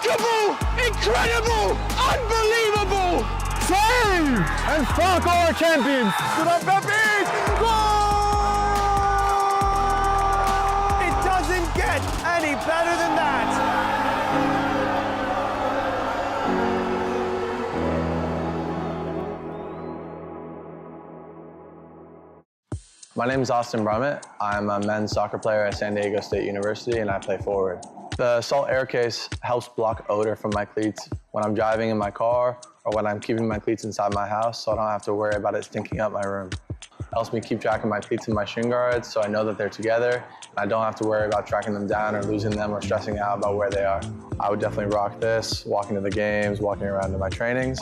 Remarkable! Incredible! Unbelievable! Save! And Spark are champions! Good on Pepe! Goal! It doesn't get any better than that! My name is Austin Brummett. I'm a men's soccer player at San Diego State University and I play forward. The Salt Air Case helps block odor from my cleats when I'm driving in my car or when I'm keeping my cleats inside my house, so I don't have to worry about it stinking up my room. It helps me keep track of my cleats and my shin guards so I know that they're together and I don't have to worry about tracking them down or losing them or stressing out about where they are. I would definitely rock this, walking to the games, walking around to my trainings.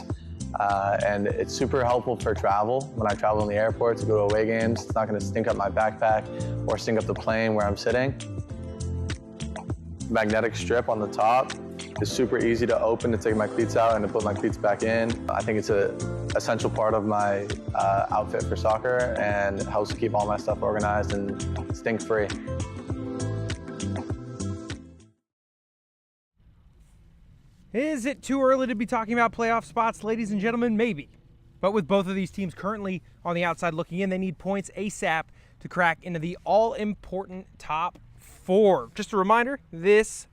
And it's super helpful for travel. When I travel in the airport to go to away games, it's not going to stink up my backpack or stink up the plane where I'm sitting. Magnetic strip on the top is super easy to open to take my cleats out and to put my cleats back in. I think it's an essential part of my outfit for soccer and it helps keep all my stuff organized and stink-free. Is it too early to be talking about playoff spots, ladies and gentlemen? Maybe. But with both of these teams currently on the outside looking in, they need points ASAP to crack into the all-important top 4. Just a reminder, this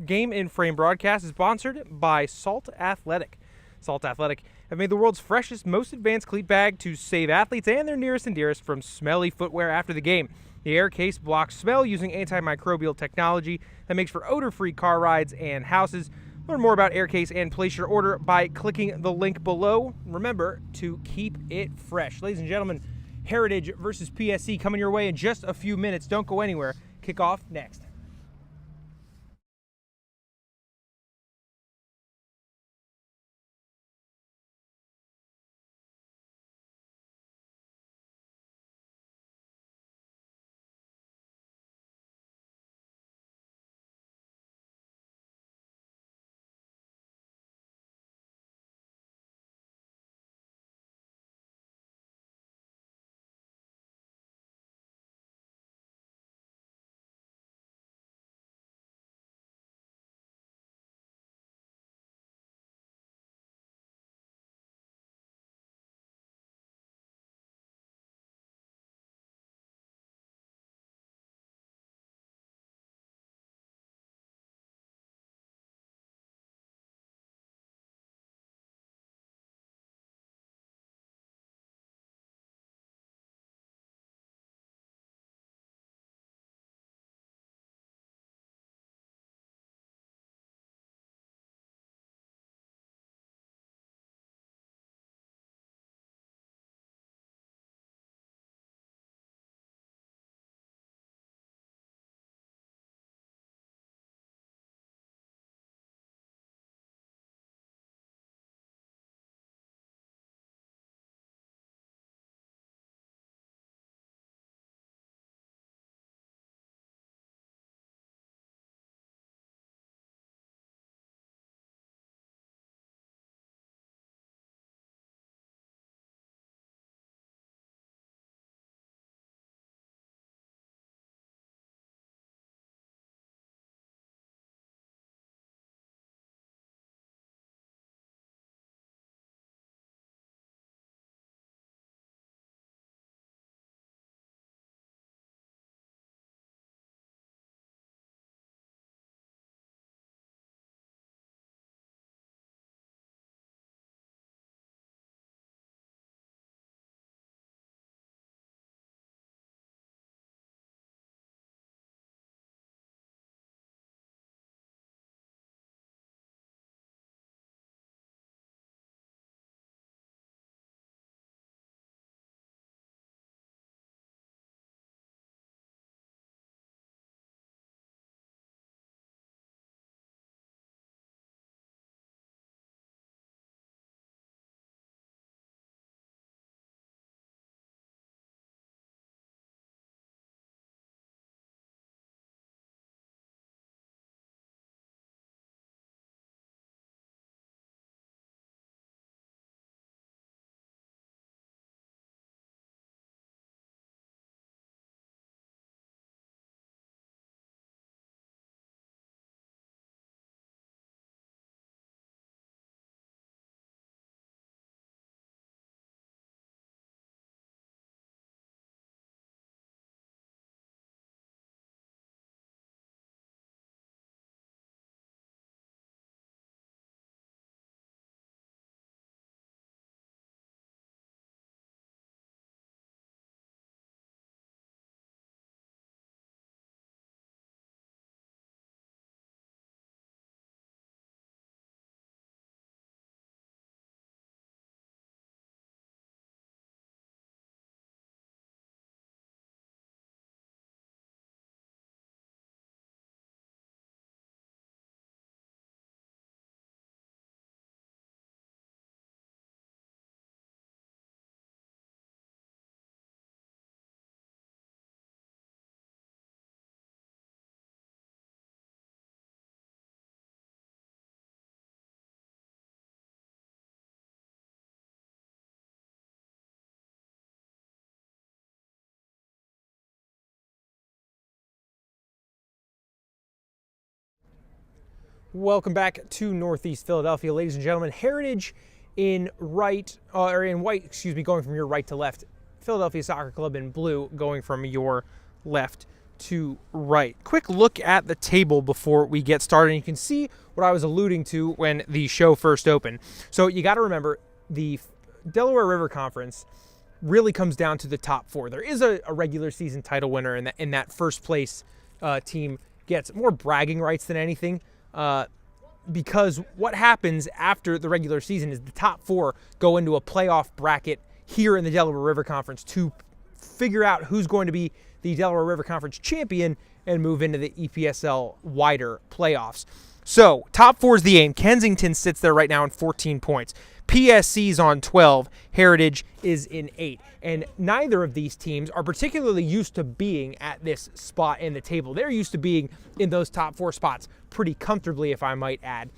Game in Frame broadcast is sponsored by Salt Athletic. Salt Athletic have made the world's freshest, most advanced cleat bag to save athletes and their nearest and dearest from smelly footwear after the game. The Air Case blocks smell using antimicrobial technology that makes for odor-free car rides and houses. Learn more about Aircase and place your order by clicking the link below. Remember to keep it fresh. Ladies and gentlemen, Heritage versus PSC coming your way in just a few minutes. Don't go anywhere. Kickoff next. Welcome back to Northeast Philadelphia, ladies and gentlemen. Heritage in white, going from your right to left. Philadelphia Soccer Club in blue, going from your left to right. Quick look at the table before we get started. And you can see what I was alluding to when the show first opened. So you got to remember, the Delaware River Conference really comes down to the top four. There is a regular season title winner, and that first place team gets more bragging rights than anything. Because what happens after the regular season is the top four go into a playoff bracket here in the Delaware River Conference to figure out who's going to be the Delaware River Conference champion and move into the EPSL wider playoffs. So, top four is the aim. Kensington sits there right now on 14 points. PSC's on 12. Heritage is in 8. And neither of these teams are particularly used to being at this spot in the table. They're used to being in those top four spots pretty comfortably, if I might add.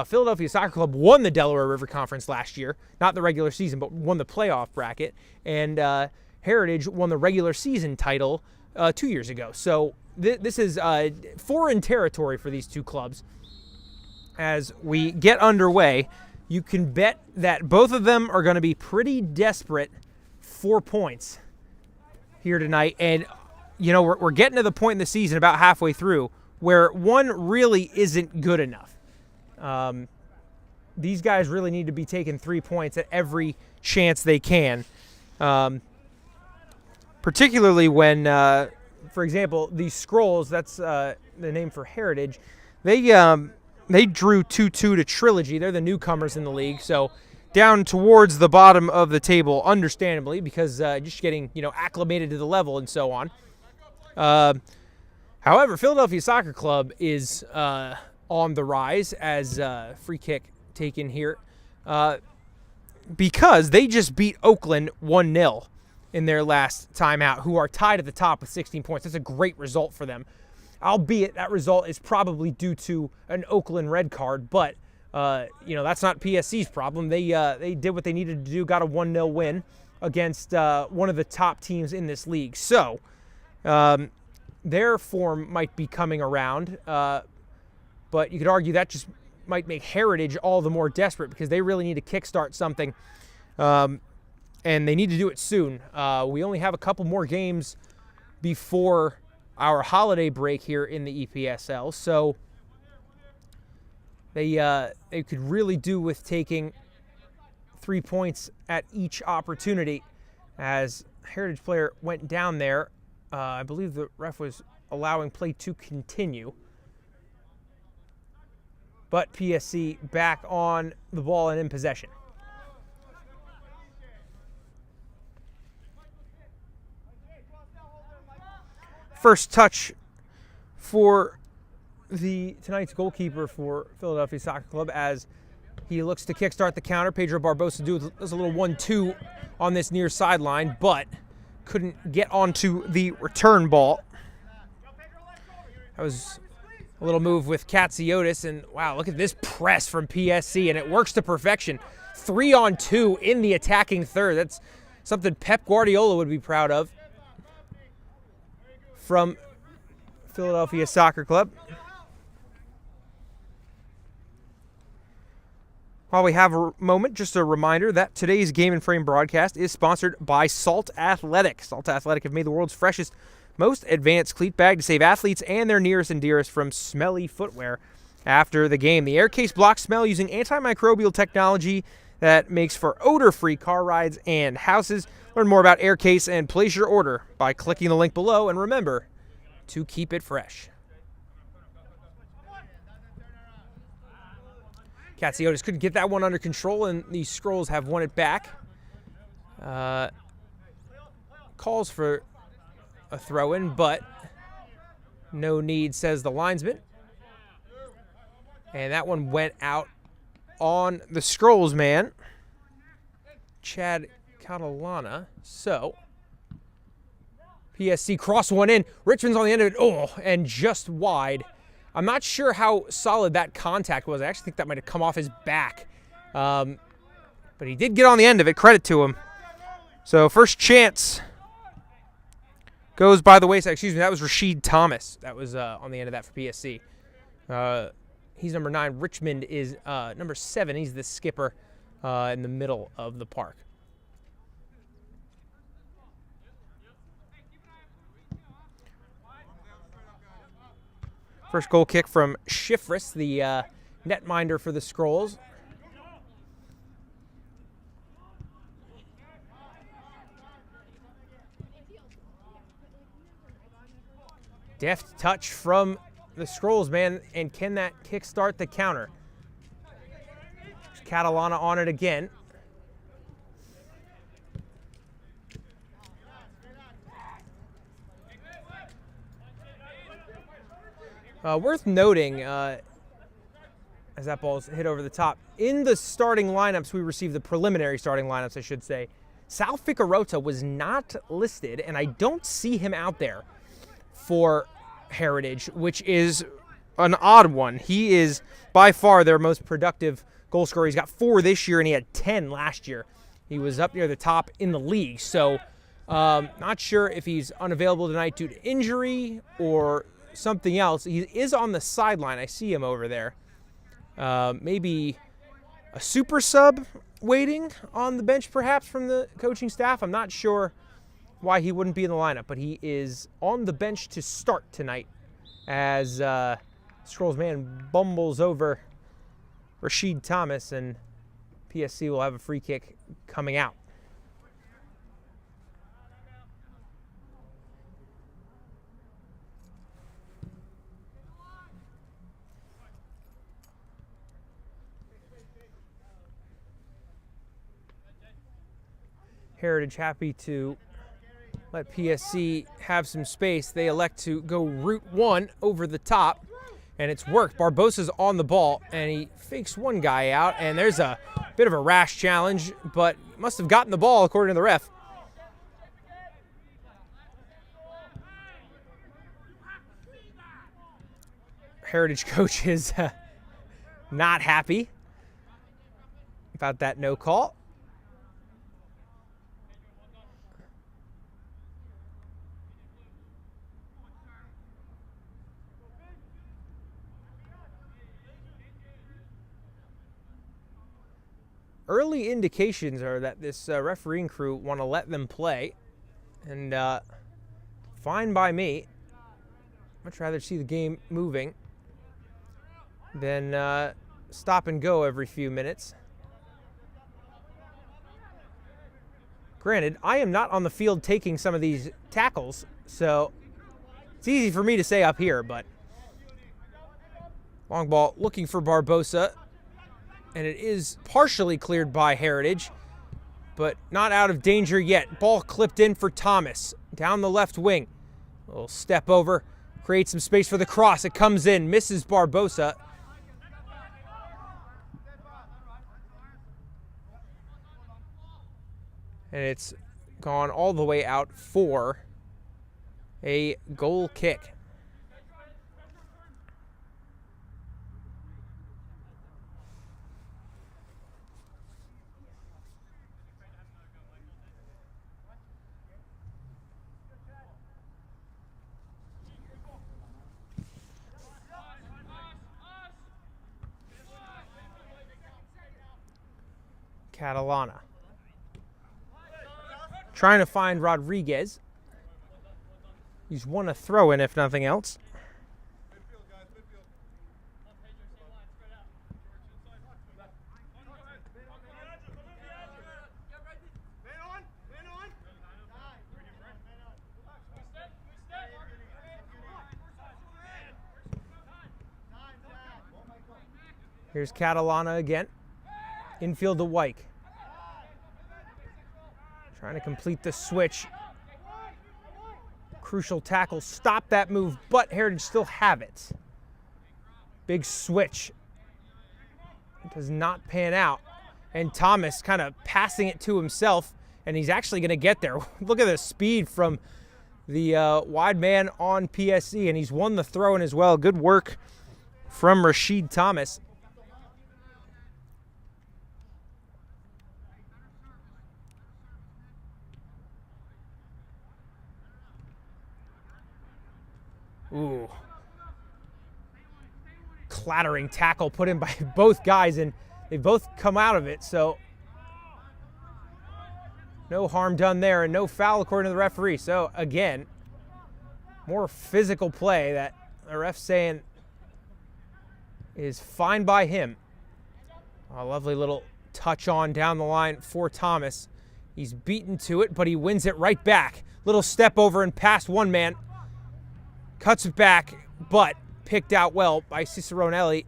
Philadelphia Soccer Club won the Delaware River Conference last year. Not the regular season, but won the playoff bracket. And Heritage won the regular season title 2 years ago. So this is foreign territory for these two clubs. As we get underway, you can bet that both of them are going to be pretty desperate for points here tonight. And, you know, we're getting to the point in the season about halfway through where one really isn't good enough. These guys really need to be taking 3 points at every chance they can. Particularly when, for example, the Scrolls, that's the name for Heritage, they drew 2-2 to Trilogy. They're the newcomers in the league, so down towards the bottom of the table, understandably, because just getting, acclimated to the level and so on. However, Philadelphia Soccer Club is on the rise as free kick taken here because they just beat Oakland 1-0 in their last time out, who are tied at the top with 16 points. That's a great result for them. Albeit that result is probably due to an Oakland red card, but that's not PSC's problem. They did what they needed to do, got a 1-0 win against one of the top teams in this league. So their form might be coming around, but you could argue that just might make Heritage all the more desperate because they really need to kickstart something, and they need to do it soon. We only have a couple more games before our holiday break here in the EPSL, so they could really do with taking 3 points at each opportunity. As Heritage player went down there, I believe the ref was allowing play to continue, but PSC back on the ball and in possession. First touch for tonight's goalkeeper for Philadelphia Soccer Club as he looks to kickstart the counter. Pedro Barbosa does a little 1-2 on this near sideline, but couldn't get onto the return ball. That was a little move with Katsiotis, and wow, look at this press from PSC, and it works to perfection. 3-on-2 in the attacking third. That's something Pep Guardiola would be proud of from Philadelphia Soccer Club. While we have a moment, just a reminder that today's Game and Frame broadcast is sponsored by Salt Athletic. Salt Athletic have made the world's freshest, most advanced cleat bag to save athletes and their nearest and dearest from smelly footwear after the game. The Aircase blocks smell using antimicrobial technology that makes for odor-free car rides and houses. Learn more about Aircase and place your order by clicking the link below, and remember to keep it fresh. Katsiotis couldn't get that one under control, and the Scrolls have won it back. Calls for a throw-in, but no need, says the linesman. And that one went out on the Scrolls man, Chad Catalana. So PSC cross one in. Richmond's on the end of it. And just wide. I'm not sure how solid that contact was. I actually think that might have come off his back. But he did get on the end of it. Credit to him. So first chance goes by the wayside. Excuse me, that was Rashid Thomas. That was on the end of that for PSC. He's number 9. Richmond is number 7. He's the skipper in the middle of the park. First goal kick from Schifris, the netminder for the Scrolls. Deft touch from the Scrolls, man, and can that kickstart the counter? Catalana on it again. Worth noting, as that ball's hit over the top, in the starting lineups, we received the preliminary starting lineups, I should say. Sal Ficarota was not listed, and I don't see him out there for Heritage, which is an odd one. He is by far their most productive goal scorer. He's got 4 this year, and he had 10 last year. He was up near the top in the league, so not sure if he's unavailable tonight due to injury or something else. He is on the sideline. I see him over there. Maybe a super sub waiting on the bench, perhaps, from the coaching staff. I'm not sure why he wouldn't be in the lineup, but he is on the bench to start tonight as Scrolls man bumbles over Rashid Thomas, and PSC will have a free kick coming out. Heritage happy to let PSC have some space. They elect to go route 1 over the top, and it's worked. Barbosa's on the ball, and he fakes one guy out, and there's a bit of a rash challenge, but must have gotten the ball according to the ref. Heritage coach is not happy about that no call. Early indications are that this refereeing crew want to let them play, and fine by me. Much rather see the game moving than stop and go every few minutes. Granted, I am not on the field taking some of these tackles, so it's easy for me to say up here, but long ball looking for Barbosa. And it is partially cleared by Heritage, but not out of danger yet. Ball clipped in for Thomas down the left wing. A little step over, creates some space for the cross. It comes in, misses Barbosa. And it's gone all the way out for a goal kick. Catalana trying to find Rodriguez. He's won a throw-in, if nothing else. Here's Catalana again. Infield to Wyke. Trying to complete the switch. Crucial tackle. Stop that move, but Heritage still have it. Big switch. It does not pan out. And Thomas kind of passing it to himself, and he's actually going to get there. Look at the speed from the wide man on PSC, and he's won the throw-in as well. Good work from Rashid Thomas. Ooh. clattering tackle put in by both guys, and they both come out of it, so no harm done there and no foul according to the referee. So again, more physical play that the ref's saying is fine by him. A lovely little touch on down the line for Thomas. He's beaten to it, but he wins it right back. Little step over and past one man. Cuts it back, but picked out well by Ciceronelli.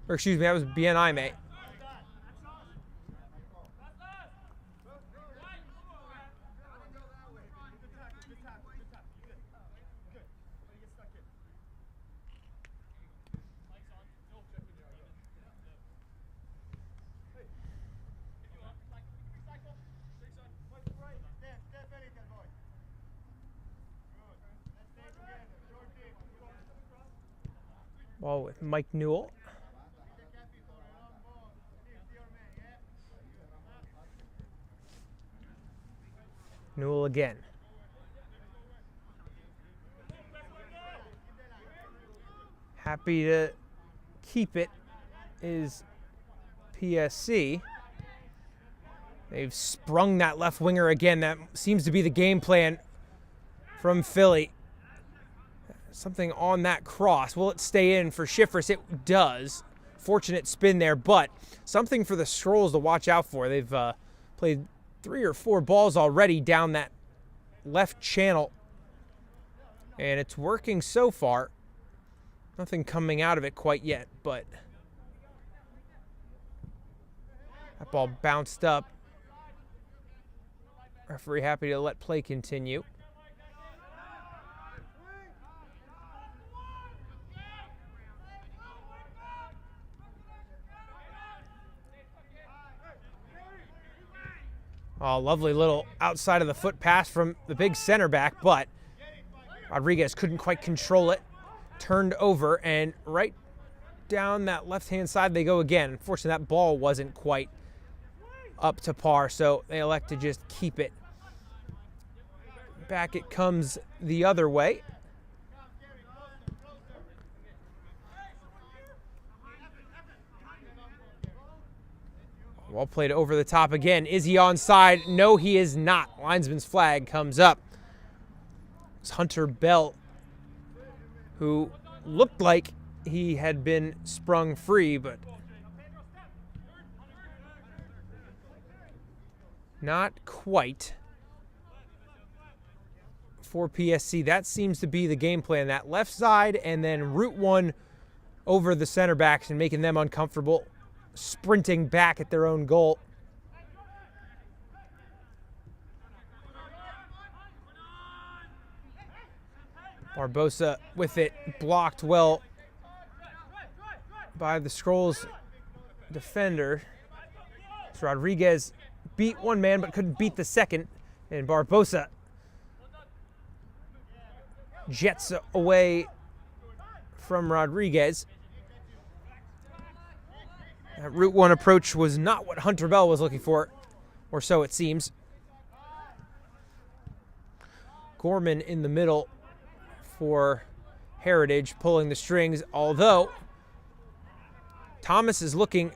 Or excuse me, that was Biennaime. Ball with Mike Newell. Newell again. Happy to keep it is PSC. They've sprung that left winger again. That seems to be the game plan from Philly. Something on that cross. Will it stay in for Schifris? It does. Fortunate spin there, but something for the Strolls to watch out for. They've played 3 or 4 balls already down that left channel, and it's working so far. Nothing coming out of it quite yet, but that ball bounced up. Referee happy to let play continue. Oh, lovely little outside of the foot pass from the big center back, but Rodriguez couldn't quite control it. Turned over, and right down that left-hand side they go again. Unfortunately, that ball wasn't quite up to par, so they elect to just keep it. Back it comes the other way. Well played over the top again. Is he onside? No, he is not. Linesman's flag comes up. It's Hunter Bell, who looked like he had been sprung free, but not quite. For PSC, that seems to be the game plan. That left side and then route one over the center backs and making them uncomfortable, sprinting back at their own goal. Barbosa with it, blocked well by the Strolls defender. So Rodriguez beat one man but couldn't beat the second, and Barbosa jets away from Rodriguez. That route one approach was not what Hunter Bell was looking for, or so it seems. Gorman in the middle for Heritage, pulling the strings, although Thomas is looking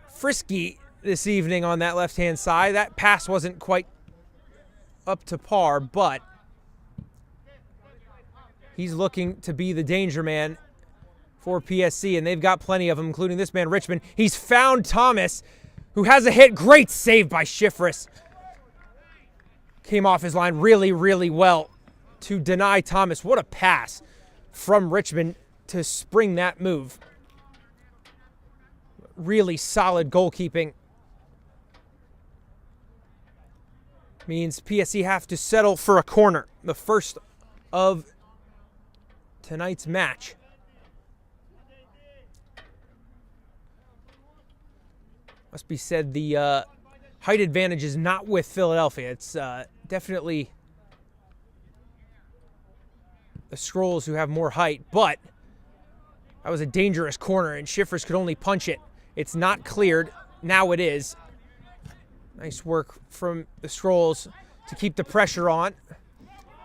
frisky this evening on that left-hand side. That pass wasn't quite up to par, but he's looking to be the danger man for PSC, and they've got plenty of them, including this man, Richmond. He's found Thomas, who has a hit. Great save by Schifris. Came off his line really, really well to deny Thomas. What a pass from Richmond to spring that move. Really solid goalkeeping. Means PSC have to settle for a corner, the first of tonight's match. Must be said, the height advantage is not with Philadelphia. It's definitely the Strolls who have more height, but that was a dangerous corner, and Schifris could only punch it. It's not cleared. Now it is. Nice work from the Strolls to keep the pressure on.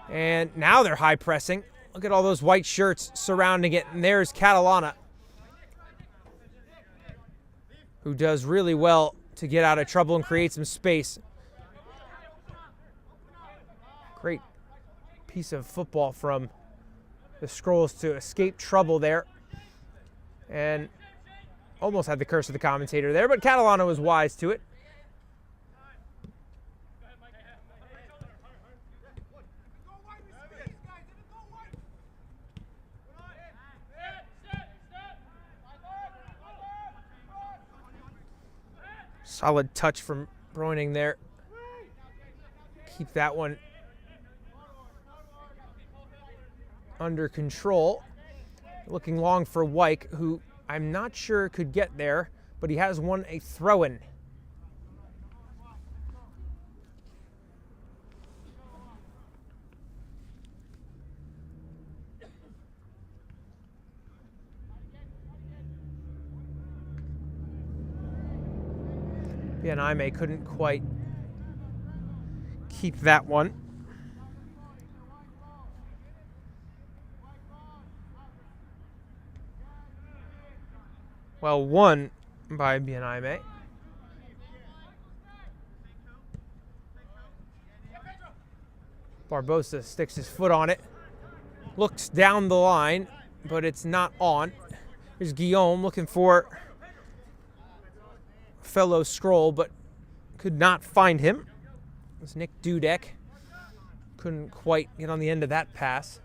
And now they're high pressing. Look at all those white shirts surrounding it. And there's Catalana, who does really well to get out of trouble and create some space. Great piece of football from the Scrolls to escape trouble there. And almost had the curse of the commentator there, but Catalana was wise to it. Solid touch from Broining there. Keep that one under control. Looking long for Wyke, who I'm not sure could get there, but he has won a throw-in. Aime couldn't quite keep that one. Well, won by Aime. Barbosa sticks his foot on it, looks down the line, but it's not on. Here's Guillaume looking for fellow Scroll, but could not find him. It was Nick Dudek. Couldn't quite get on the end of that pass.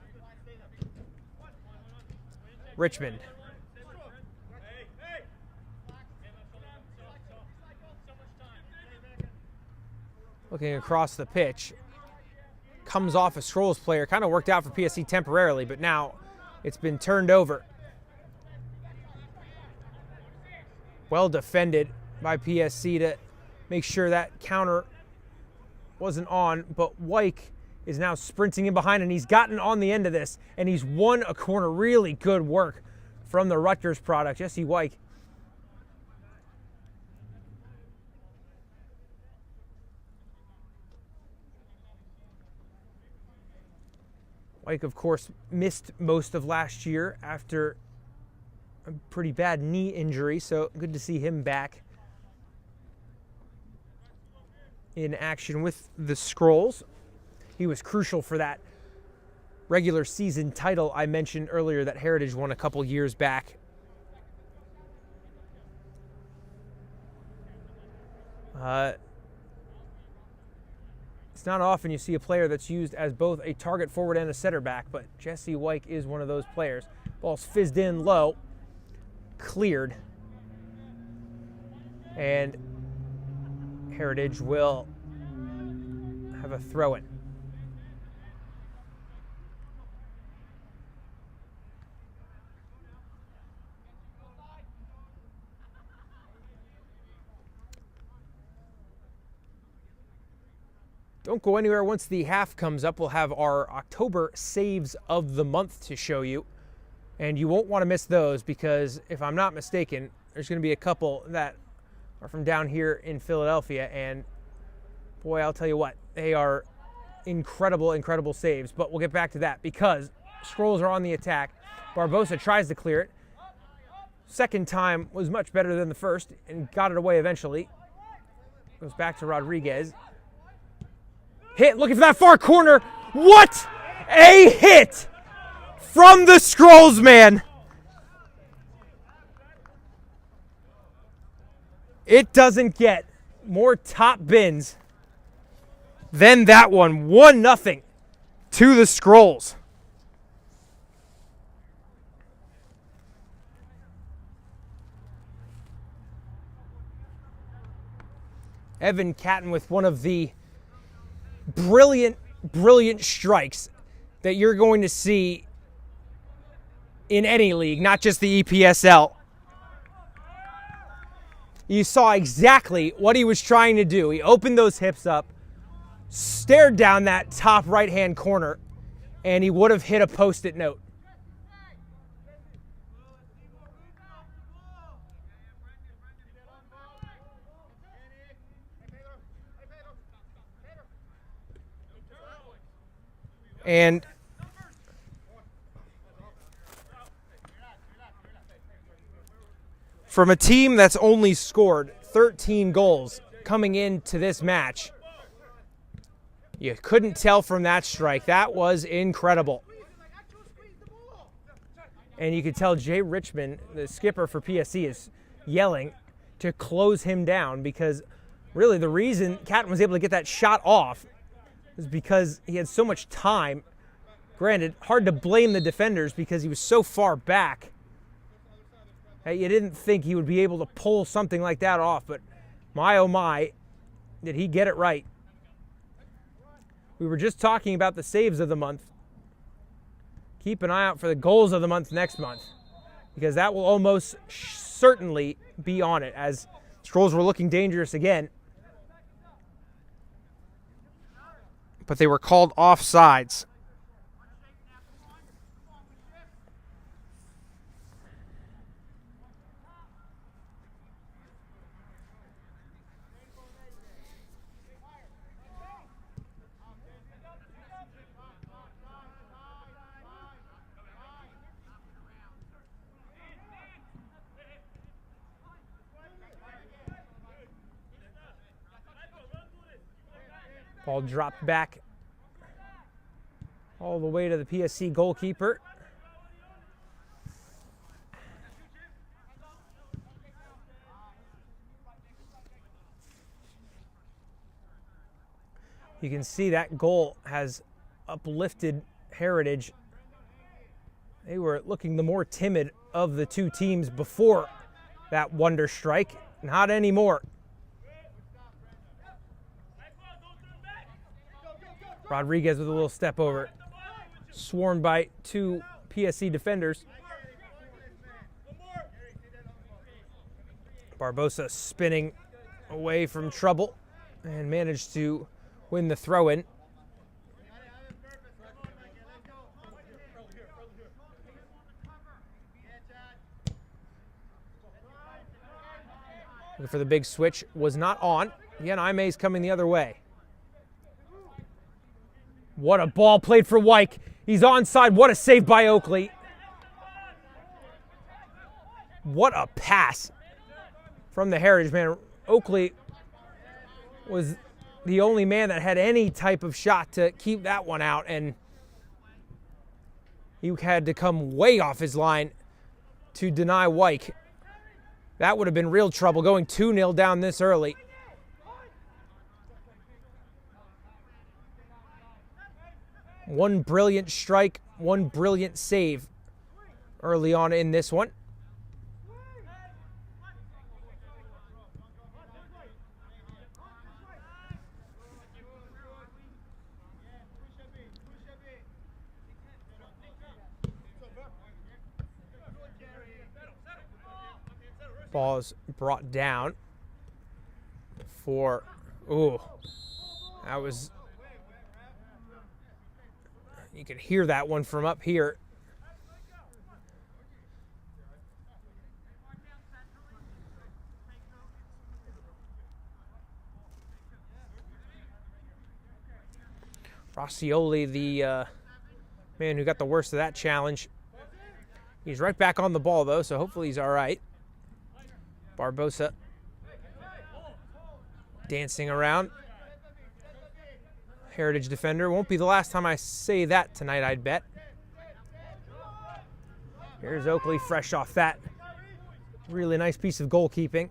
Richmond. Looking across the pitch. Comes off a Scrolls player. Kind of worked out for PSC temporarily, but now it's been turned over. Well defended by PSC to make sure that counter wasn't on, but Wyke is now sprinting in behind, and he's gotten on the end of this, and he's won a corner. Really good work from the Rutgers product, Jesse Wyke. Wyke, of course, missed most of last year after a pretty bad knee injury, so good to see him back in action with the Scrolls. He was crucial for that regular season title I mentioned earlier that Heritage won a couple years back. It's not often you see a player that's used as both a target forward and a center back, but Jesse Wyke is one of those players. Ball's fizzed in low, cleared, and Heritage will have a throw-in. Don't go anywhere. Once the half comes up, we'll have our October saves of the month to show you. And you won't want to miss those because, if I'm not mistaken, there's going to be a couple that are from down here in Philadelphia. And, boy, I'll tell you what, they are incredible, incredible saves. But we'll get back to that because Scrolls are on the attack. Barbosa tries to clear it. Second time was much better than the first and got it away eventually. Goes back to Rodriguez. Hit, looking for that far corner. What a hit from the Scrolls, man. It doesn't get more top bins than that one. 1-0 to the Scrolls. Evan Catton with one of the brilliant, brilliant strikes that you're going to see in any league, not just the EPSL. You saw exactly what he was trying to do. He opened those hips up, stared down that top right-hand corner, and he would have hit a Post-it note. And From a team that's only scored 13 goals coming into this match, you couldn't tell from that strike. That was incredible. And you could tell Jay Richmond, the skipper for PSC, is yelling to close him down, because really the reason Catton was able to get that shot off was because he had so much time. Granted, hard to blame the defenders because he was so far back. You didn't think he would be able to pull something like that off, but my oh my, did he get it right. We were just talking about the saves of the month. Keep an eye out for the goals of the month next month, because that will almost certainly be on it, as Scrolls were looking dangerous again. But they were called offsides. Ball dropped back all the way to the PSC goalkeeper. You can see that goal has uplifted Heritage. They were looking the more timid of the two teams before that wonder strike. Not anymore. Rodriguez with a little step over. Swarmed by two PSC defenders. Barbosa spinning away from trouble and managed to win the throw-in. Looking for the big switch, was not on. Again, Ime's coming the other way. What a ball played for Wyke. He's onside. What a save by Oakley. What a pass from the Heritage man. Oakley was the only man that had any type of shot to keep that one out, and he had to come way off his line to deny Wyke. That would have been real trouble, going 2-0 down this early. One brilliant strike, one brilliant save early on in this one. Ball is brought down for, that was, you could hear that one from up here. Rossioli, the man who got the worst of that challenge. He's right back on the ball, though, so hopefully he's all right. Barbosa dancing around. Heritage defender. Won't be the last time I say that tonight, I'd bet. Here's Oakley fresh off that. Really nice piece of goalkeeping.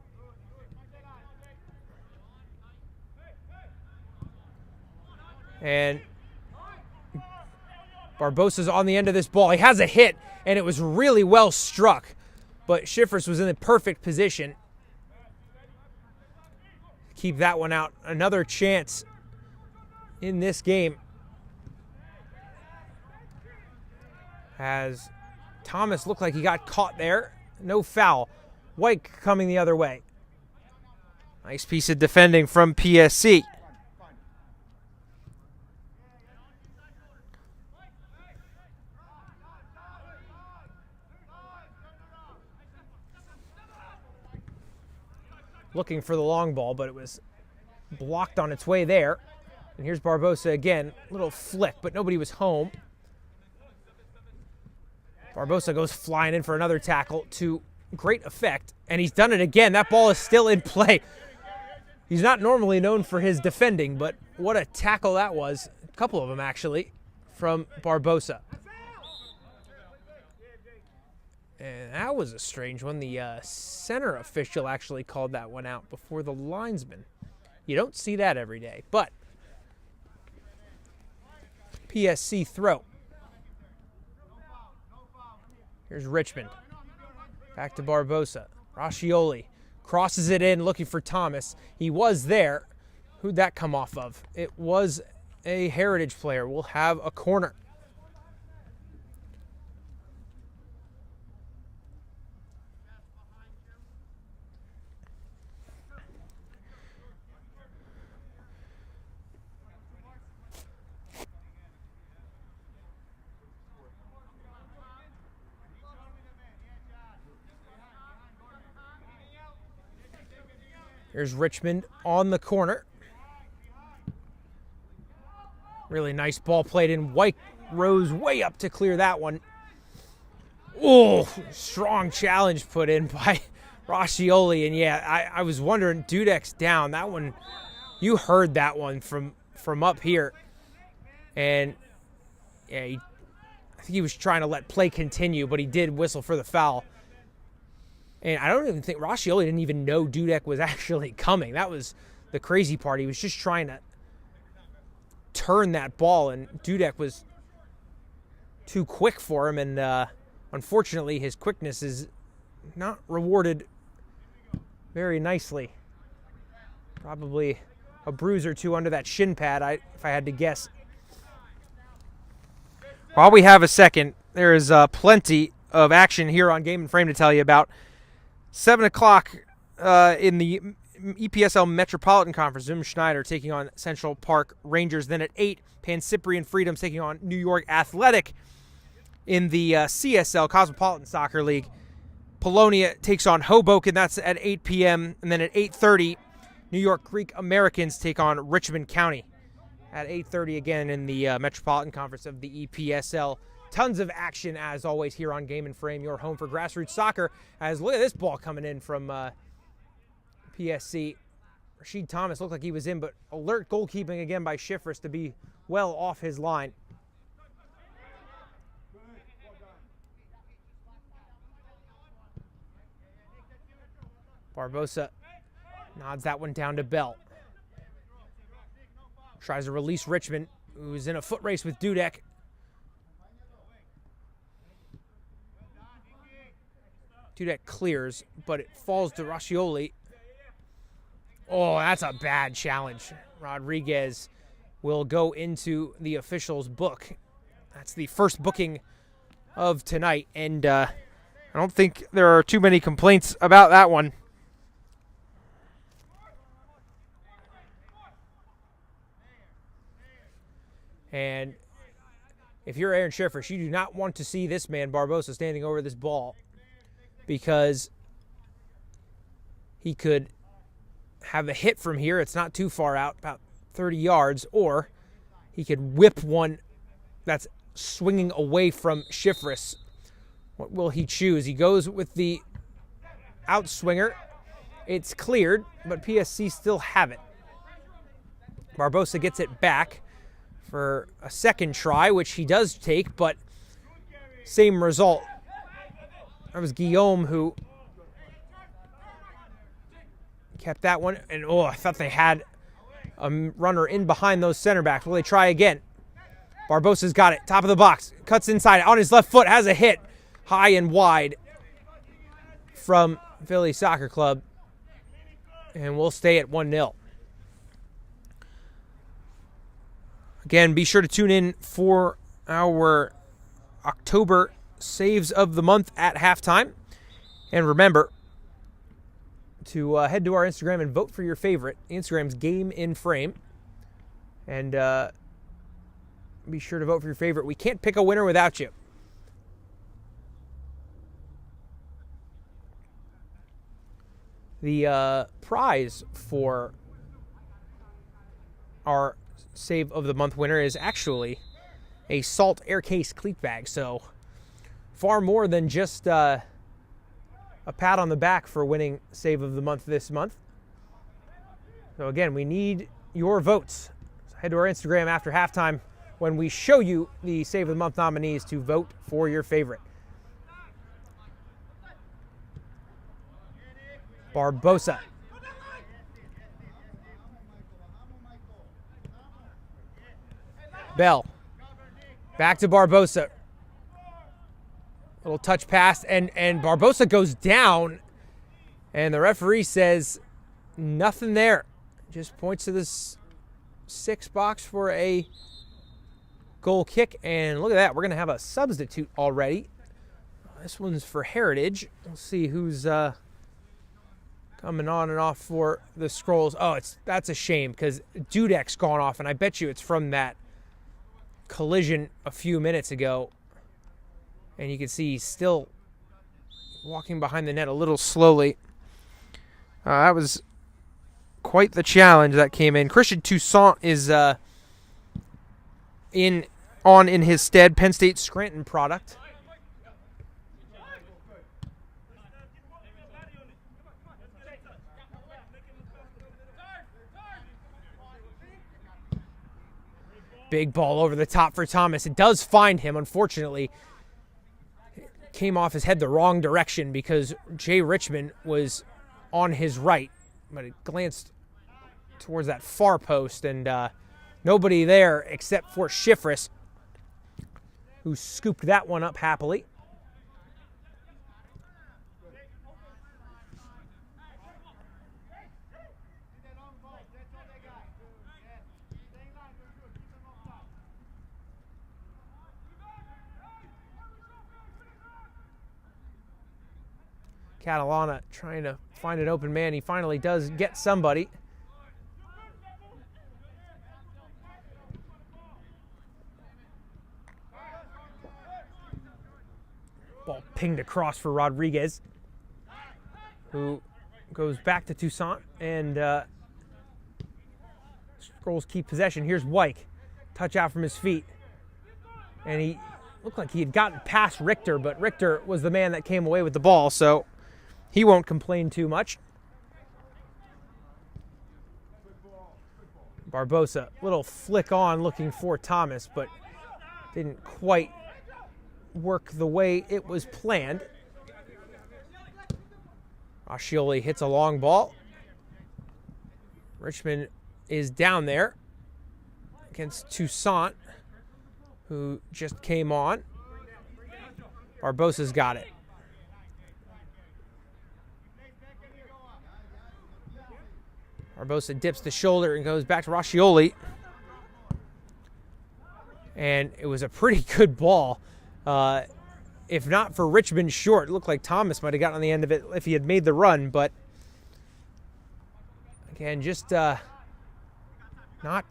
And Barbosa's on the end of this ball. He has a hit, and it was really well struck. But Schiffers was in the perfect position. Keep that one out. Another chance in this game. As Thomas looked like he got caught there. No foul. Wyke coming the other way. Nice piece of defending from PSC. Looking for the long ball, but it was blocked on its way there. And here's Barbosa again. Little flick, but nobody was home. Barbosa goes flying in for another tackle to great effect, and he's done it again. That ball is still in play. He's not normally known for his defending, but what a tackle that was. A couple of them, actually, from Barbosa. And that was a strange one. The center official actually called that one out before the linesman. You don't see that every day, but PSC throw. Here's Richmond. Back to Barbosa. Rascioli crosses it in, looking for Thomas. He was there. Who'd that come off of? It was a Heritage player. We'll have a corner. Here's Richmond on the corner. Really nice ball played in. White rose way up to clear that one. Oh, strong challenge put in by Rascioli. And yeah, I was wondering, Dudek's down. That one, you heard that one from up here. And yeah, I think he was trying to let play continue, but he did whistle for the foul. And I don't even think Rascioli didn't even know Dudek was actually coming. That was the crazy part. He was just trying to turn that ball, and Dudek was too quick for him. And unfortunately, his quickness is not rewarded very nicely. Probably a bruise or two under that shin pad, if I had to guess. While we have a second, there is plenty of action here on Game and Frame to tell you about. 7 o'clock in the EPSL Metropolitan Conference, Zoom Schneider taking on Central Park Rangers. Then at 8, Pancyprian Freedoms taking on New York Athletic. In the CSL, Cosmopolitan Soccer League, Polonia takes on Hoboken. That's at 8 p.m. And then at 8:30, New York Greek Americans take on Richmond County. At 8:30 again in the Metropolitan Conference of the EPSL. Tons of action, as always, here on Game and Frame, your home for grassroots soccer. As look at this ball coming in from PSC. Rashid Thomas looked like he was in, but alert goalkeeping again by Schifris to be well off his line. Barbosa nods that one down to Bell. Tries to release Richmond, who's in a foot race with Dudek. Dudek clears, but it falls to Rascioli. Oh, that's a bad challenge. Rodriguez will go into the officials' book. That's the first booking of tonight, and I don't think there are too many complaints about that one. And if you're Aaron Schifris, you do not want to see this man, Barbosa, standing over this ball, because he could have a hit from here. It's not too far out, about 30 yards, or he could whip one that's swinging away from Schifris. What will he choose? He goes with the outswinger. It's cleared, but PSC still have it. Barbosa gets it back for a second try, which he does take, but same result. That was Guillaume who kept that one. And, oh, I thought they had a runner in behind those center backs. Will they try again? Barbosa's got it. Top of the box. Cuts inside. On his left foot. Has a hit. High and wide from Philly Soccer Club. And we'll stay at 1-0. Again, be sure to tune in for our October Saves of the Month at halftime. And remember to head to our Instagram and vote for your favorite. Instagram's Game in Frame. And be sure to vote for your favorite. We can't pick a winner without you. The prize for our Save of the Month winner is actually a Salt Air Case cleat bag. So far more than just a pat on the back for winning Save of the Month this month. So again, we need your votes. So head to our Instagram after halftime when we show you the Save of the Month nominees to vote for your favorite. Barbosa. Bell. Back to Barbosa. Little touch pass, and Barbosa goes down, and the referee says nothing there. Just points to this 6 box for a goal kick, and look at that. We're going to have a substitute already. This one's for Heritage. We'll see who's coming on and off for the Scrolls. Oh, that's a shame because Dudek's gone off, and I bet you it's from that collision a few minutes ago. And you can see he's still walking behind the net a little slowly. That was quite the challenge that came in. Christian Toussaint is in his stead. Penn State Scranton product. Big ball over the top for Thomas. It does find him, unfortunately. Came off his head the wrong direction because Jay Richmond was on his right, but it glanced towards that far post, and nobody there except for Schifris, who scooped that one up happily. Catalana trying to find an open man. He finally does get somebody. Ball pinged across for Rodriguez, who goes back to Toussaint, and Scrolls keep possession. Here's Wyke. Touch out from his feet. And he looked like he had gotten past Richter, but Richter was the man that came away with the ball, so he won't complain too much. Barbosa, little flick on looking for Thomas, but didn't quite work the way it was planned. Ascioli hits a long ball. Richmond is down there against Toussaint, who just came on. Barbosa's got it. Barbosa dips the shoulder and goes back to Rascioli. And it was a pretty good ball. If not for Richmond short, it looked like Thomas might have gotten on the end of it if he had made the run. But again, just not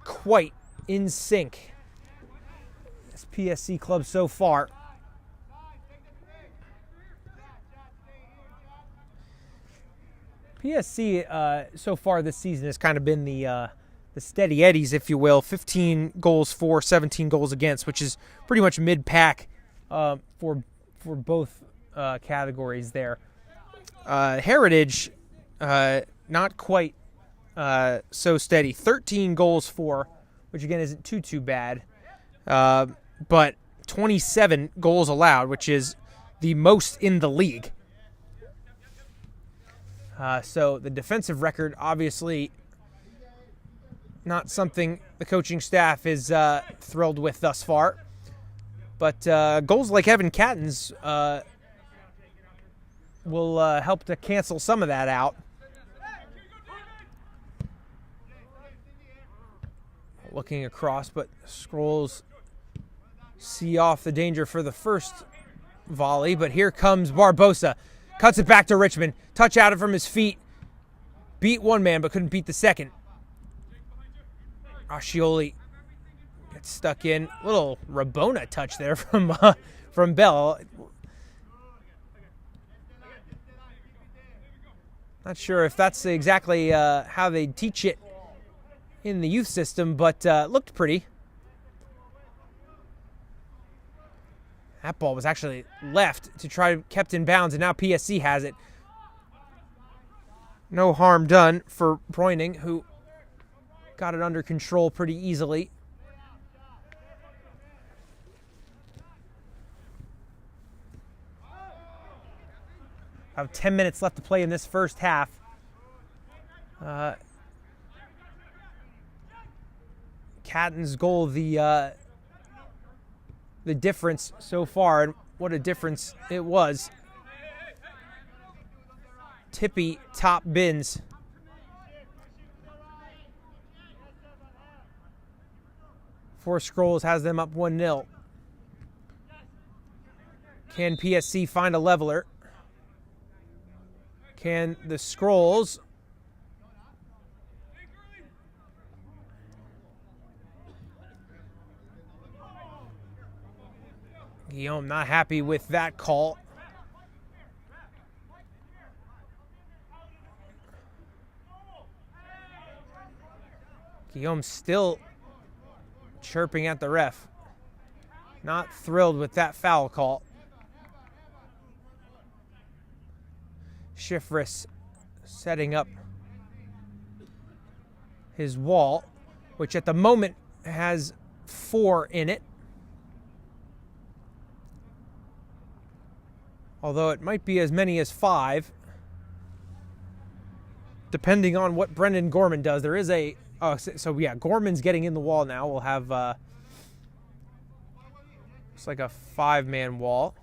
quite in sync. This PSC club so far. PSC so far this season has kind of been the steady Eddies, if you will. 15 goals for, 17 goals against, which is pretty much mid-pack for both categories there. Heritage, not quite so steady. 13 goals for, which again isn't too bad, but 27 goals allowed, which is the most in the league. So the defensive record, obviously, not something the coaching staff is thrilled with thus far. But goals like Evan Catton's will help to cancel some of that out. Looking across, but Scrolls see off the danger for the first volley. But here comes Barbosa. Cuts it back to Richmond. Touch out it from his feet. Beat one man, but couldn't beat the second. Ascioli gets stuck in. Little Rabona touch there from Bell. Not sure if that's exactly how they teach it in the youth system, but looked pretty. That ball was actually left to try kept in bounds, and now PSC has it. No harm done for Bräuning, who got it under control pretty easily. About 10 minutes left to play in this first half. Catton's goal, the difference so far, and what a difference it was. Tippy top bins. Four Scrolls has them up 1-0. Can PSC find a leveler? Can the Scrolls? Guillaume not happy with that call. Guillaume still chirping at the ref. Not thrilled with that foul call. Schifris setting up his wall, which at the moment has 4 in it. Although it might be as many as 5, depending on what Brendan Gorman does. There is a... Oh, so yeah, Gorman's getting in the wall now. We'll have... it's like a 5-man wall.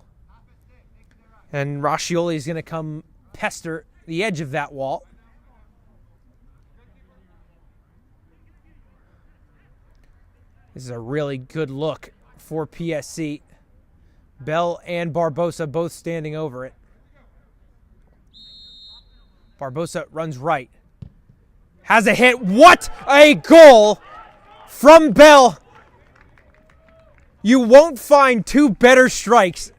And Rascioli's going to come pester the edge of that wall. This is a really good look for PSC. Bell and Barbosa both standing over it. Barbosa runs right. Has a hit. What a goal from Bell. You won't find 2 better strikes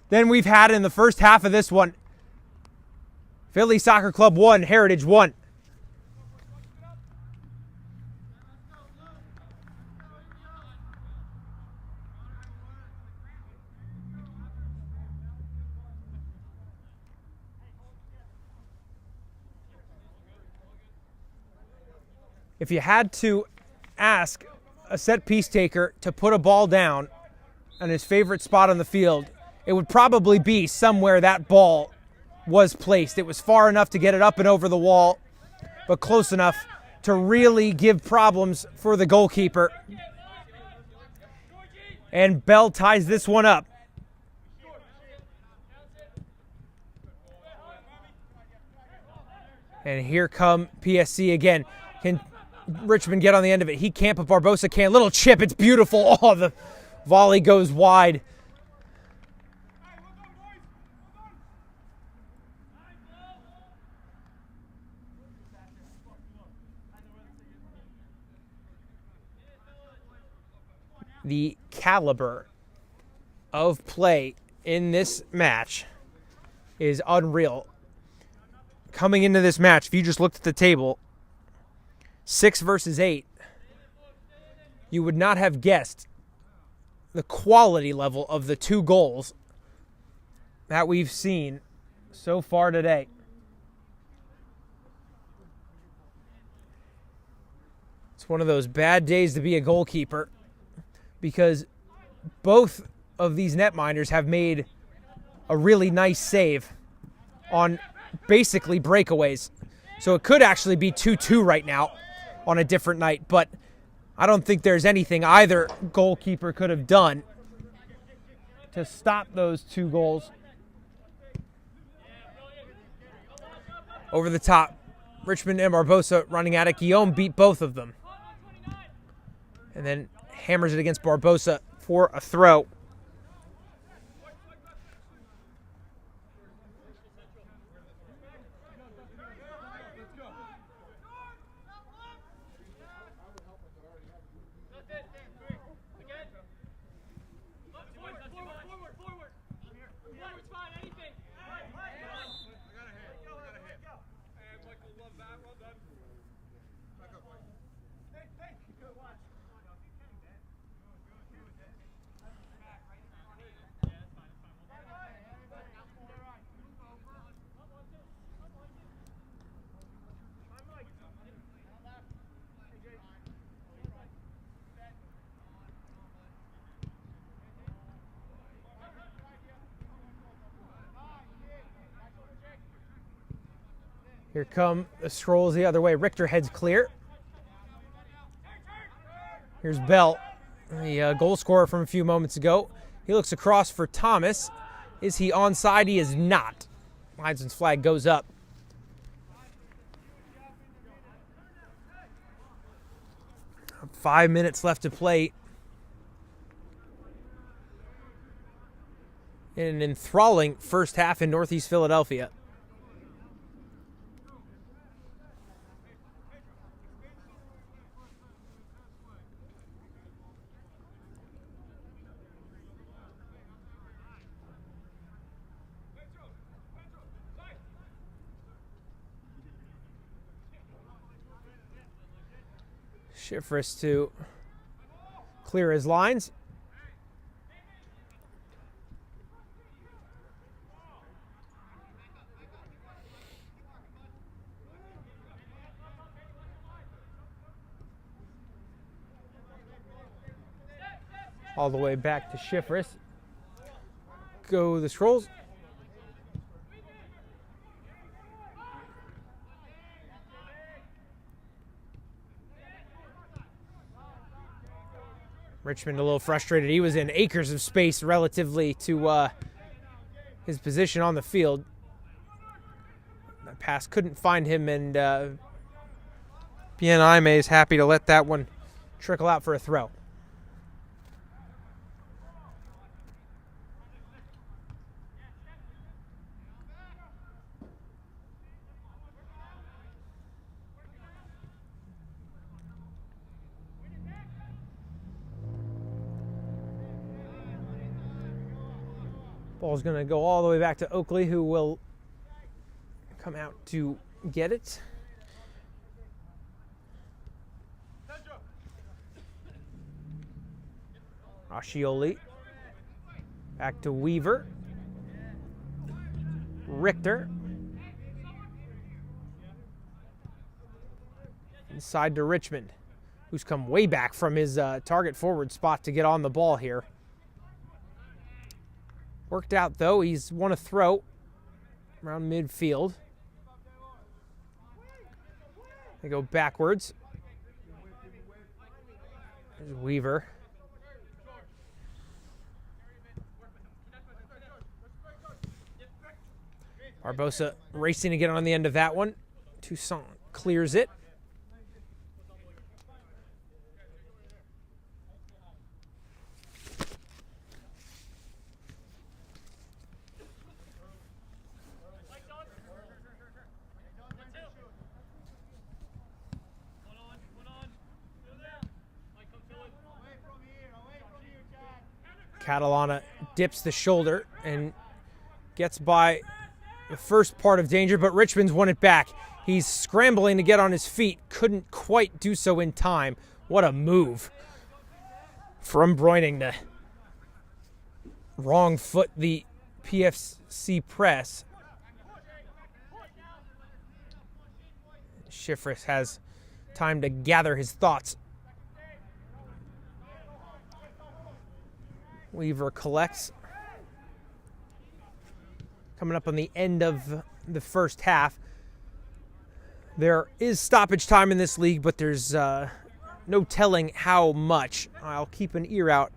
than we've had in the first half of this one. Philly Soccer Club 1, Heritage 1. If you had to ask a set piece taker to put a ball down on his favorite spot on the field, it would probably be somewhere that ball was placed. It was far enough to get it up and over the wall, but close enough to really give problems for the goalkeeper. And Bell ties this one up. And here come PSC again. Can Richmond get on the end of it? He can't, but Barbosa can. Little chip, it's beautiful. Oh, the volley goes wide. The caliber of play in this match is unreal. Coming into this match, if you just looked at the table, 6 versus 8, you would not have guessed the quality level of the 2 goals that we've seen so far today. It's one of those bad days to be a goalkeeper, because both of these netminders have made a really nice save on basically breakaways. So it could actually be 2-2 right now on a different night, but I don't think there's anything either goalkeeper could have done to stop those 2 goals. Over the top, Richmond and Barbosa running at it. Guillaume beat both of them. And then hammers it against Barbosa for a throw. Here come the scrolls the other way. Richter heads clear. Here's Bell, the goal scorer from a few moments ago. He looks across for Thomas. Is he onside? He is not. Linesman's flag goes up. Five minutes left to play in an enthralling first half in Northeast Philadelphia. Schifris to clear his lines. All the way back to Schifris. Go the Scrolls. Richmond a little frustrated. He was in acres of space relatively to his position on the field. That pass couldn't find him, and Bien Aime is happy to let that one trickle out for a throw. Ball's going to go all the way back to Oakley, who will come out to get it. Ascioli. Back to Weaver. Richter. Inside to Richmond, who's come way back from his target forward spot to get on the ball here. Worked out, though. He's won a throw around midfield. They go backwards. There's Weaver. Barbosa racing to get on the end of that one. Toussaint clears it. Catalana dips the shoulder and gets by the first part of danger, but Richmond's won it back. He's scrambling to get on his feet. Couldn't quite do so in time. What a move from Breuning to wrong foot the PFC press. Schifris has time to gather his thoughts. Weaver collects. Coming up on the end of the first half. There is stoppage time in this league, but there's no telling how much. I'll keep an ear out,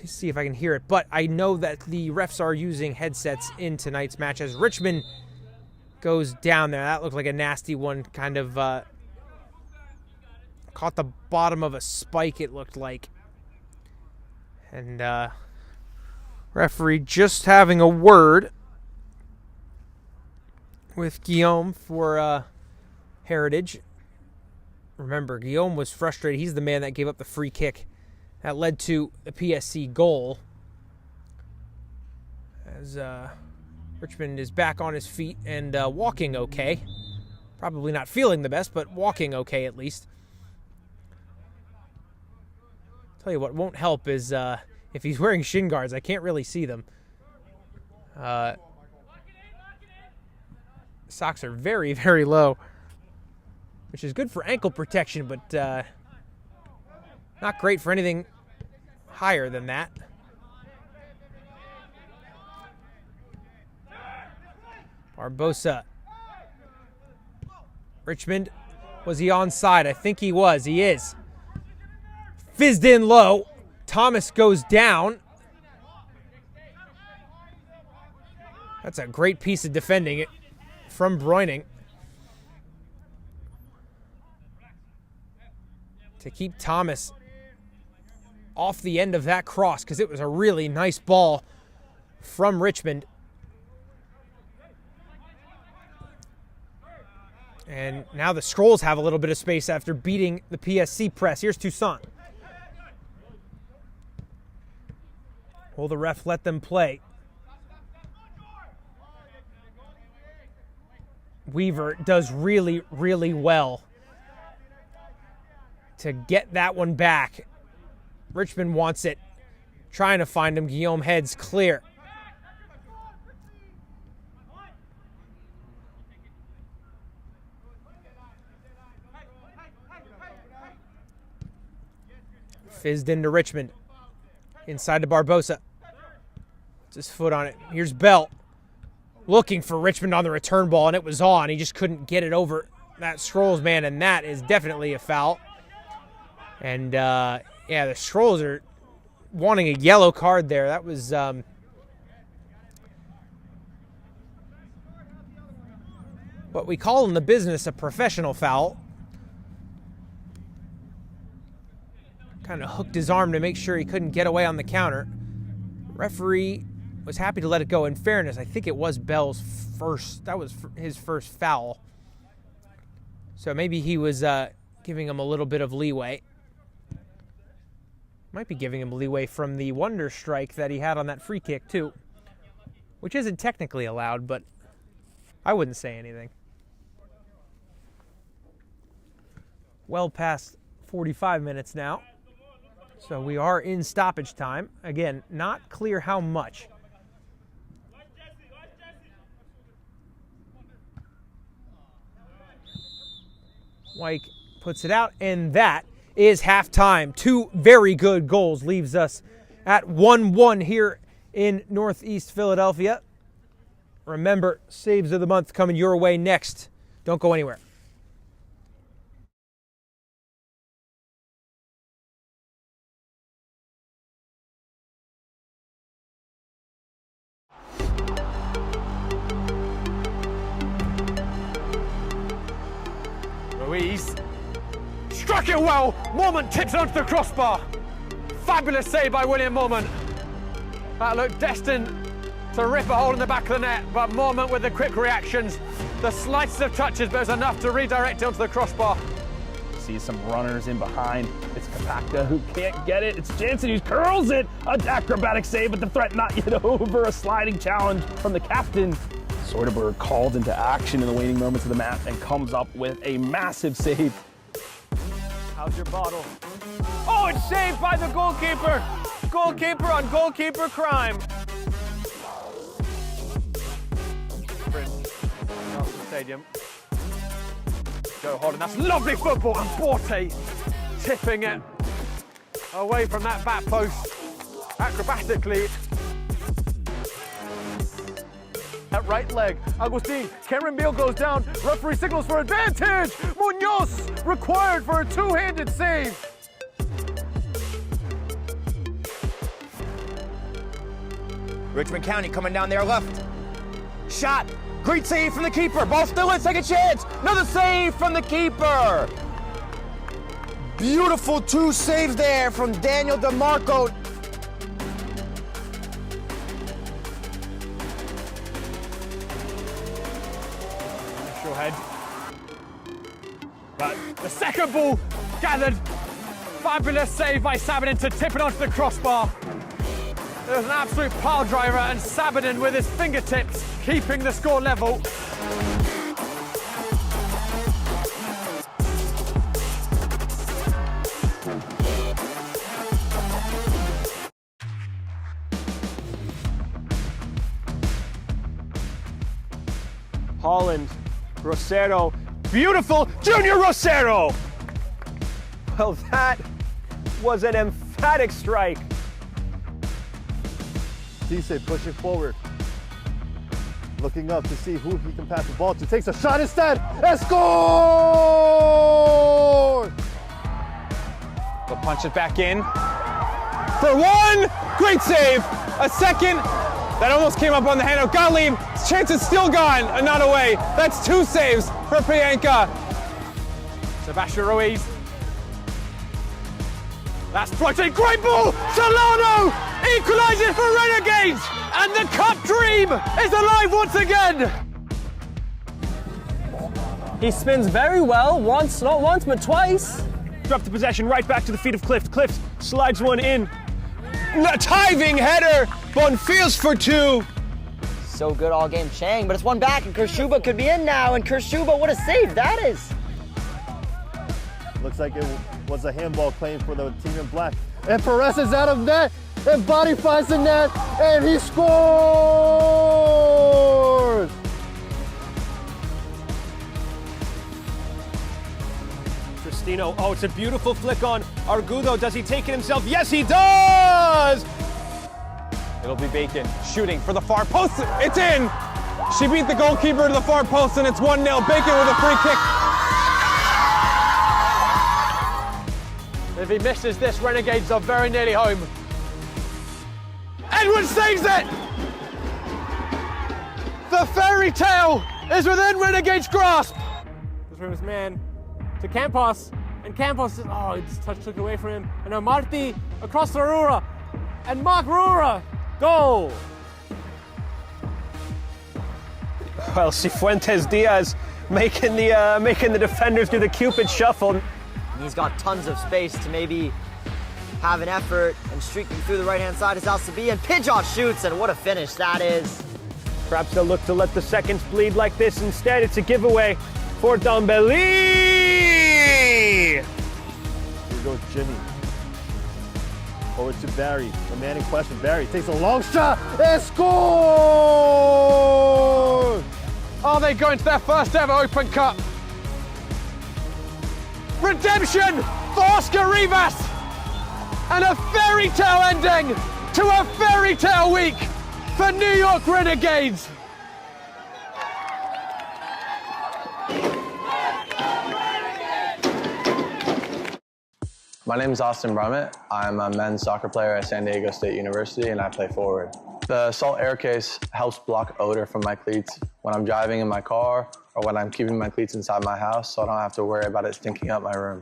see if I can hear it. But I know that the refs are using headsets in tonight's match as Richmond goes down there. That looked like a nasty one, kind of caught the bottom of a spike, it looked like. And referee just having a word with Guillaume for Heritage. Remember, Guillaume was frustrated. He's the man that gave up the free kick that led to the PSC goal. As Richmond is back on his feet and walking okay. Probably not feeling the best, but walking okay at least. Tell you what won't help is if he's wearing shin guards. I can't really see them. Socks are very, very low, which is good for ankle protection, but not great for anything higher than that. Barbosa Richmond, was he onside? I think he was. He is. Fizzed in low. Thomas goes down. That's a great piece of defending from Breuning to keep Thomas off the end of that cross, because it was a really nice ball from Richmond. And now the Skrulls have a little bit of space after beating the PSC press. Here's Toussaint. Will the ref let them play? Weaver does really, really well to get that one back. Richmond wants it. Trying to find him. Guillaume heads clear. Fizzed into Richmond. Inside to Barbosa. Puts his foot on it. Here's Bell. Looking for Richmond on the return ball, and it was on. He just couldn't get it over that Skrulls man, and that is definitely a foul. And, yeah, the Skrulls are wanting a yellow card there. That was what we call in the business a professional foul. Kind of hooked his arm to make sure he couldn't get away on the counter. Referee was happy to let it go. In fairness, I think it was Bell's first. That was his first foul. So maybe he was giving him a little bit of leeway. Might be giving him leeway from the wonder strike that he had on that free kick too, which isn't technically allowed, but I wouldn't say anything. Well past 45 minutes now. So we are in stoppage time. Again, not clear how much. Wyke puts it out, and that is halftime. Two very good goals leaves us at 1-1 here in Northeast Philadelphia. Remember, saves of the month coming your way next. Don't go anywhere. Ruiz struck it well. Moment tips it onto the crossbar. Fabulous save by William Moment. That looked destined to rip a hole in the back of the net, but Moment with the quick reactions, the slightest of touches, but it was enough to redirect it onto the crossbar. See some runners in behind. It's Kapaka who can't get it. It's Jansen who curls it. An acrobatic save, but the threat not yet over. A sliding challenge from the captain. Soderberg called into action in the waning moments of the match and comes up with a massive save. How's your bottle? Oh, it's saved by the goalkeeper. Goalkeeper on goalkeeper crime. Sprint across the stadium. Joe Holden, that's lovely football, and Borte tipping it away from that back post acrobatically. That right leg, Agustin, Cameron Beal goes down, referee signals for advantage! Munoz required for a two-handed save. Richmond County coming down their left. Shot. Great save from the keeper. Ball still in, second chance. Another save from the keeper. Beautiful two saves there from Daniel DeMarco. Initial head. But the second ball gathered. Fabulous save by Sabaden to tip it onto the crossbar. There was an absolute pile driver, and Sabaden with his fingertips keeping the score level. Holland, Rosero, beautiful Junior Rosero! Well, that was an emphatic strike. Cisse pushing forward. Looking up to see who he can pass the ball to. Takes a shot instead and scores! They'll punch it back in. For one, great save. A second, that almost came up on the handle. Gottlieb, his chance is still gone, and not away. That's 2 saves for Priyanka. Sebastian Ruiz. That's floating, great ball! Solano equalises for Renegades! And the cup dream is alive once again! He spins very well, not once, but twice. Drop the possession right back to the feet of Clift. Clift slides one in. Diving header, Bonfils for 2. So good all game, Chang, but it's one back, and Kershuba could be in now, and Kershuba, what a save that is! Looks like it was a handball claim for the team in black. And Perez is out of net, and Body finds the net, and he scores! Cristino, oh, it's a beautiful flick on Argudo. Does he take it himself? Yes, he does! It'll be Bacon shooting for the far post. It's in! She beat the goalkeeper to the far post, and it's 1-0. Bacon with a free kick. If he misses this, Renegades are very nearly home. Edwards saves it! The fairy tale is within Renegades' grasp. This from his man to Campos, and Campos, he just took it away from him. And now Marti across to Rura, and Mark Rura, goal! Well, Cifuentes Diaz making the defenders do the Cupid shuffle. He's got tons of space to maybe have an effort, and streaking through the right-hand side is Alsabi, and Pidgeot shoots, and what a finish that is. Perhaps they'll look to let the seconds bleed like this. Instead, it's a giveaway for Dembele! Here goes Jimmy. Forward to Barry, the man in question. Barry takes a long shot and scores! Are they going to their first ever Open Cup? Redemption for Oscar Rivas! And a fairy tale ending to a fairy tale week for New York Renegades! My name is Austin Brummett. I'm a men's soccer player at San Diego State University, and I play forward. The Salt Air Case helps block odor from my cleats when I'm driving in my car or when I'm keeping my cleats inside my house, so I don't have to worry about it stinking up my room.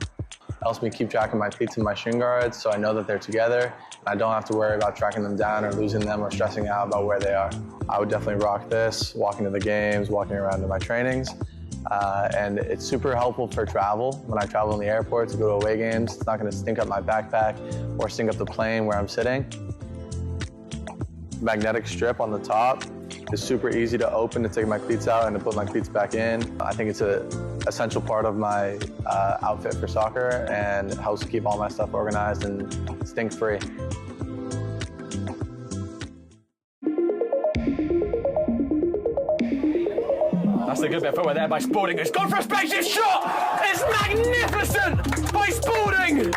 It helps me keep track of my cleats and my shin guards, so I know that they're together, and I don't have to worry about tracking them down or losing them or stressing out about where they are. I would definitely rock this, walking to the games, walking around to my trainings. And it's super helpful for travel. When I travel in the airport to go to away games, it's not going to stink up my backpack or stink up the plane where I'm sitting. Magnetic strip on the top is super easy to open to take my cleats out and to put my cleats back in. I think it's an essential part of my outfit for soccer, and it helps keep all my stuff organized and stink-free. That's a good bit of footwork there by Spalding. It's gone for a spacious shot! It's magnificent by Spalding!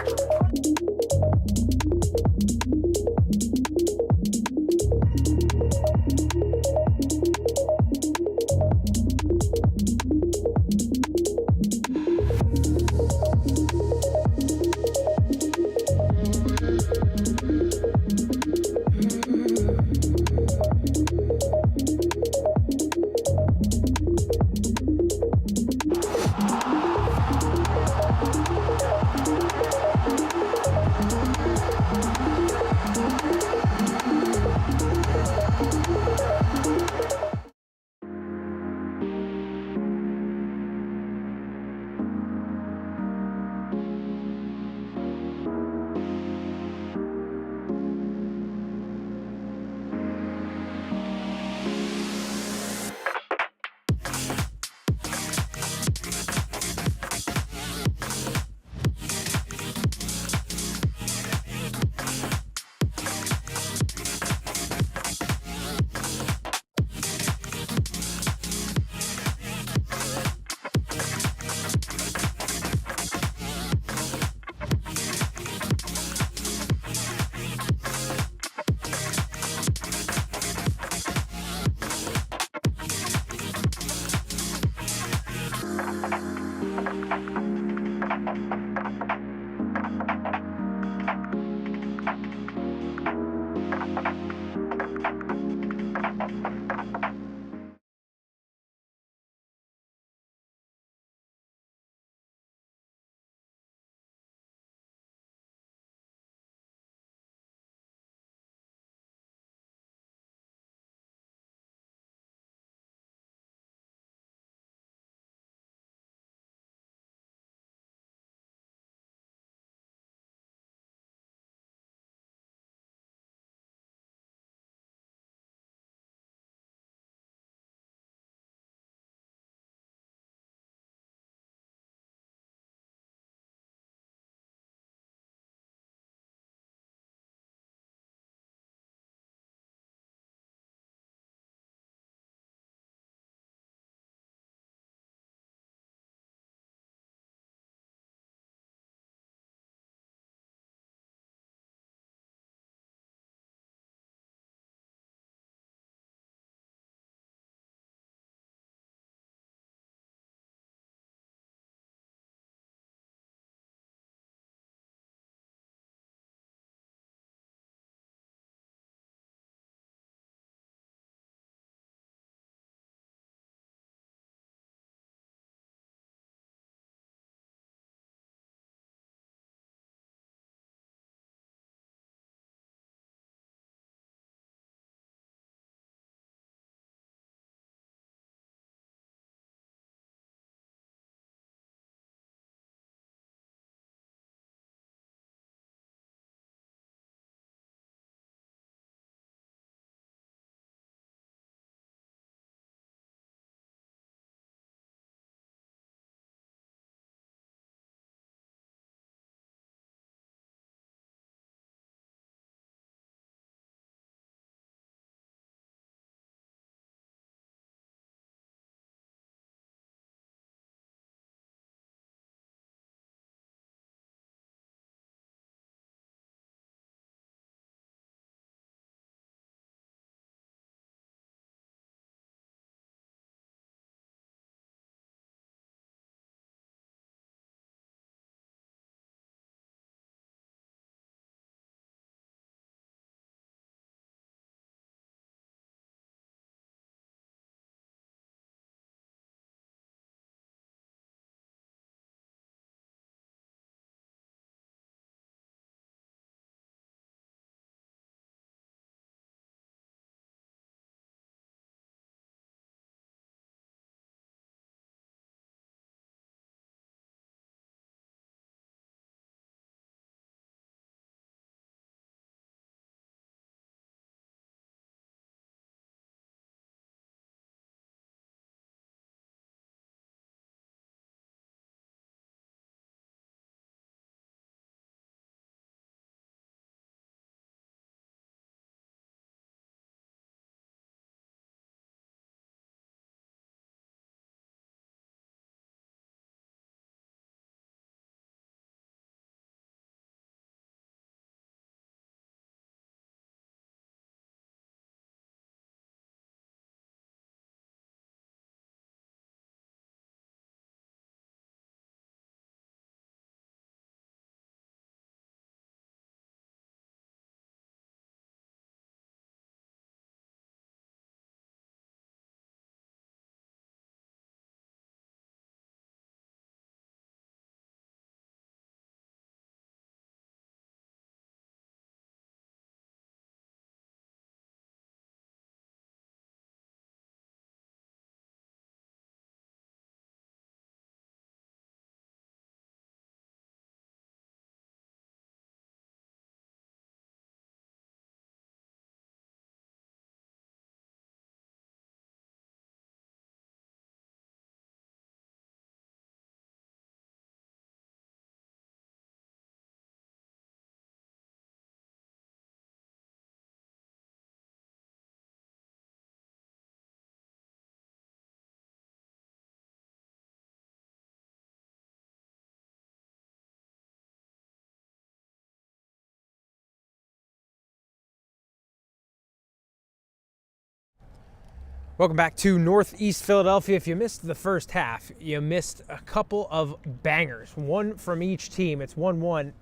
Welcome back to Northeast Philadelphia. If you missed the first half, you missed a couple of bangers. One from each team. It's 1-1.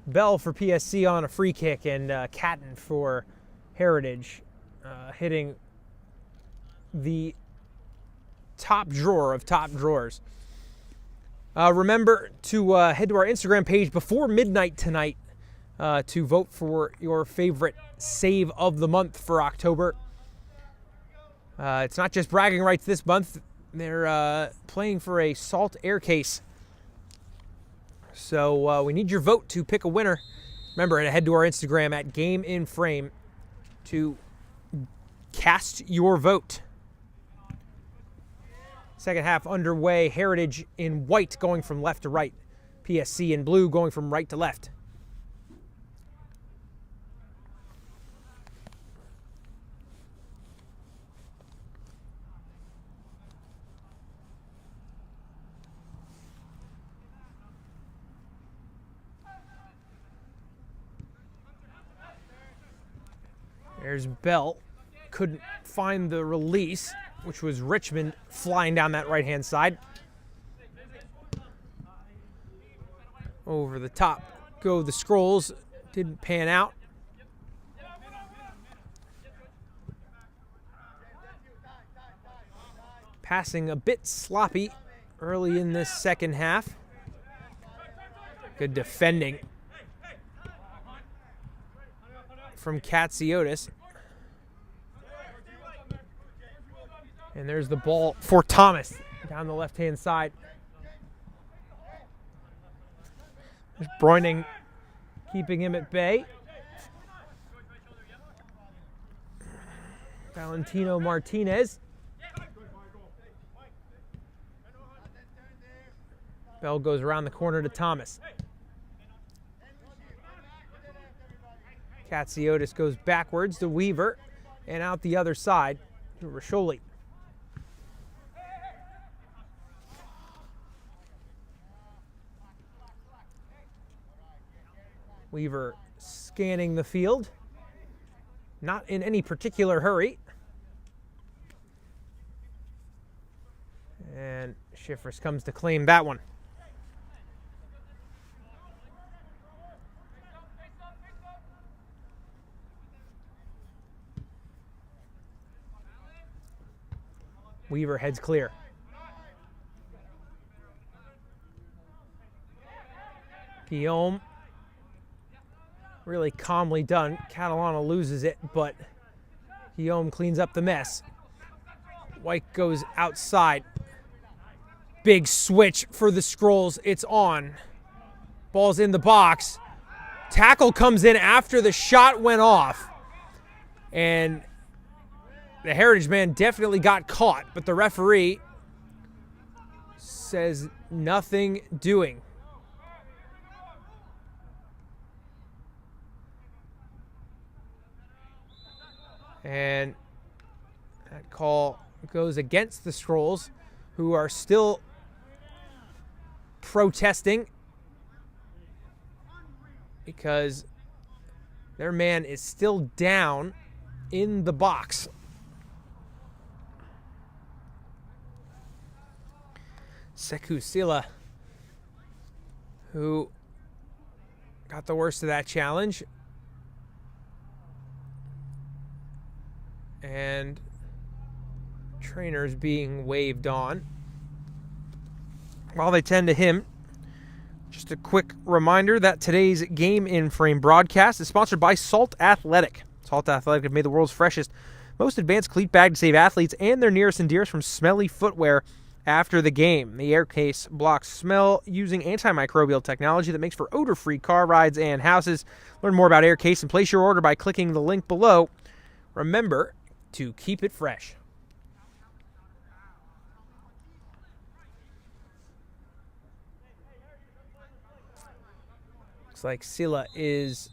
Bell for PSC on a free kick, and Catton for Heritage hitting the top drawer of top drawers. Remember to head to our Instagram page before midnight tonight to vote for your favorite save of the month for October. It's not just bragging rights this month. They're playing for a Salt Air Case. So we need your vote to pick a winner. Remember to head to our Instagram at Game in Frame to cast your vote. Second half underway. Heritage in white going from left to right. PSC in blue going from right to left. There's Bell. Couldn't find the release, which was Richmond flying down that right-hand side. Over the top go the Scrolls. Didn't pan out. Passing a bit sloppy early in this second half. Good defending from Katsiotis. And there's the ball for Thomas down the left-hand side. There's Bräuning keeping him at bay. Valentino Martinez. Bell goes around the corner to Thomas. Katsiotis goes backwards to Weaver and out the other side to Rasholi. Weaver scanning the field, not in any particular hurry. And Schiffers comes to claim that one. Weaver heads clear. Guillaume, really calmly done. Catalano loses it, but Guillaume cleans up the mess. White goes outside. Big switch for the Scrolls. It's on. Ball's in the box. Tackle comes in after the shot went off. And the Heritage man definitely got caught, but the referee says nothing doing. And that call goes against the Scrolls, who are still protesting because their man is still down in the box. Sekou Sila, who got the worst of that challenge. And trainers being waved on. While they tend to him, just a quick reminder that today's Game in Frame broadcast is sponsored by Salt Athletic. Salt Athletic have made the world's freshest, most advanced cleat bag to save athletes and their nearest and dearest from smelly footwear after the game. The air case blocks smell using antimicrobial technology that makes for odor-free car rides and houses. Learn more about Aircase and place your order by clicking the link below. Remember to keep it fresh. Looks like Sila is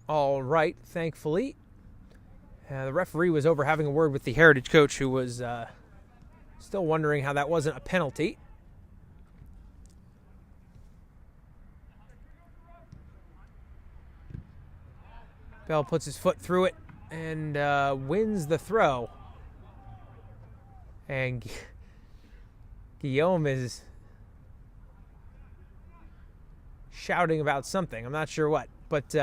all right, thankfully. The referee was over having a word with the Heritage coach, who was still wondering how that wasn't a penalty. Bell puts his foot through it, and wins the throw. And Guillaume is shouting about something. I'm not sure what, but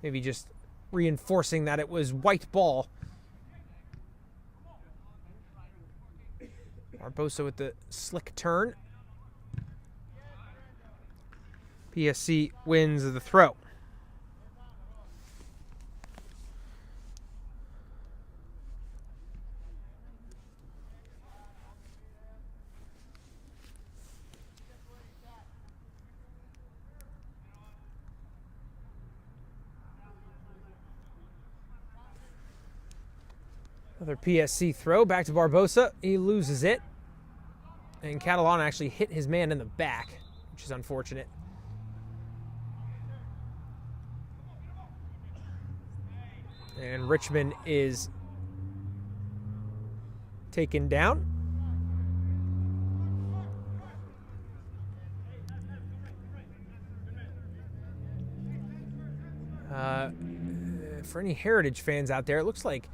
maybe just reinforcing that it was white ball. Barbosa with the slick turn. PSC wins the throw. Another PSC throw back to Barbosa. He loses it. And Catalan actually hit his man in the back, which is unfortunate. And Richmond is taken down. For any Heritage fans out there, it looks like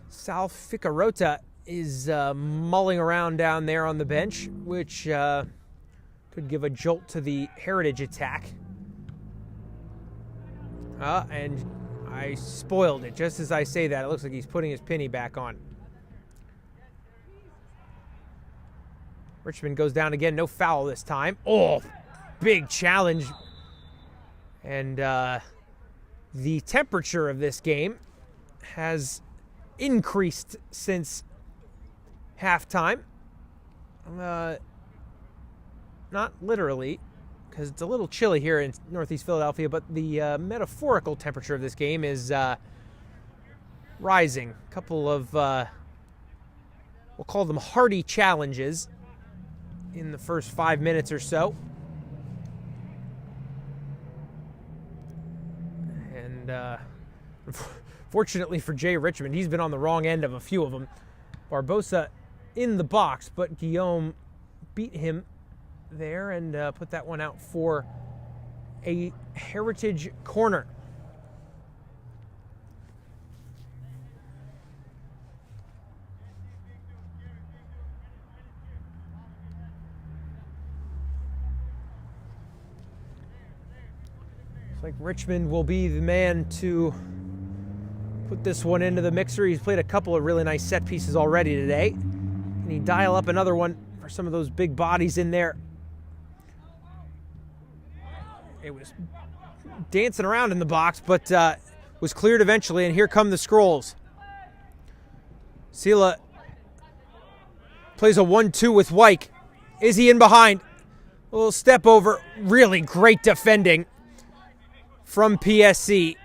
Sal Ficarota is mulling around down there on the bench, which could give a jolt to the Heritage attack. And I spoiled it. Just as I say that, it looks like he's putting his penny back on. Richmond goes down again. No foul this time. Oh, big challenge. And the temperature of this game has increased since halftime. Not literally, because it's a little chilly here in Northeast Philadelphia, but the metaphorical temperature of this game is rising. A couple of, we'll call them hearty challenges in the first 5 minutes or so. And fortunately for Jay Richmond, he's been on the wrong end of a few of them. Barbosa in the box, but Guillaume beat him there and put that one out for a Heritage corner. Looks like Richmond will be the man to put this one into the mixer. He's played a couple of really nice set pieces already today. Can he dial up another one for some of those big bodies in there? It was dancing around in the box, but was cleared eventually, and here come the Scrolls. Sila plays a 1-2 with Wyke. Is he in behind? A little step over. Really great defending from PSC.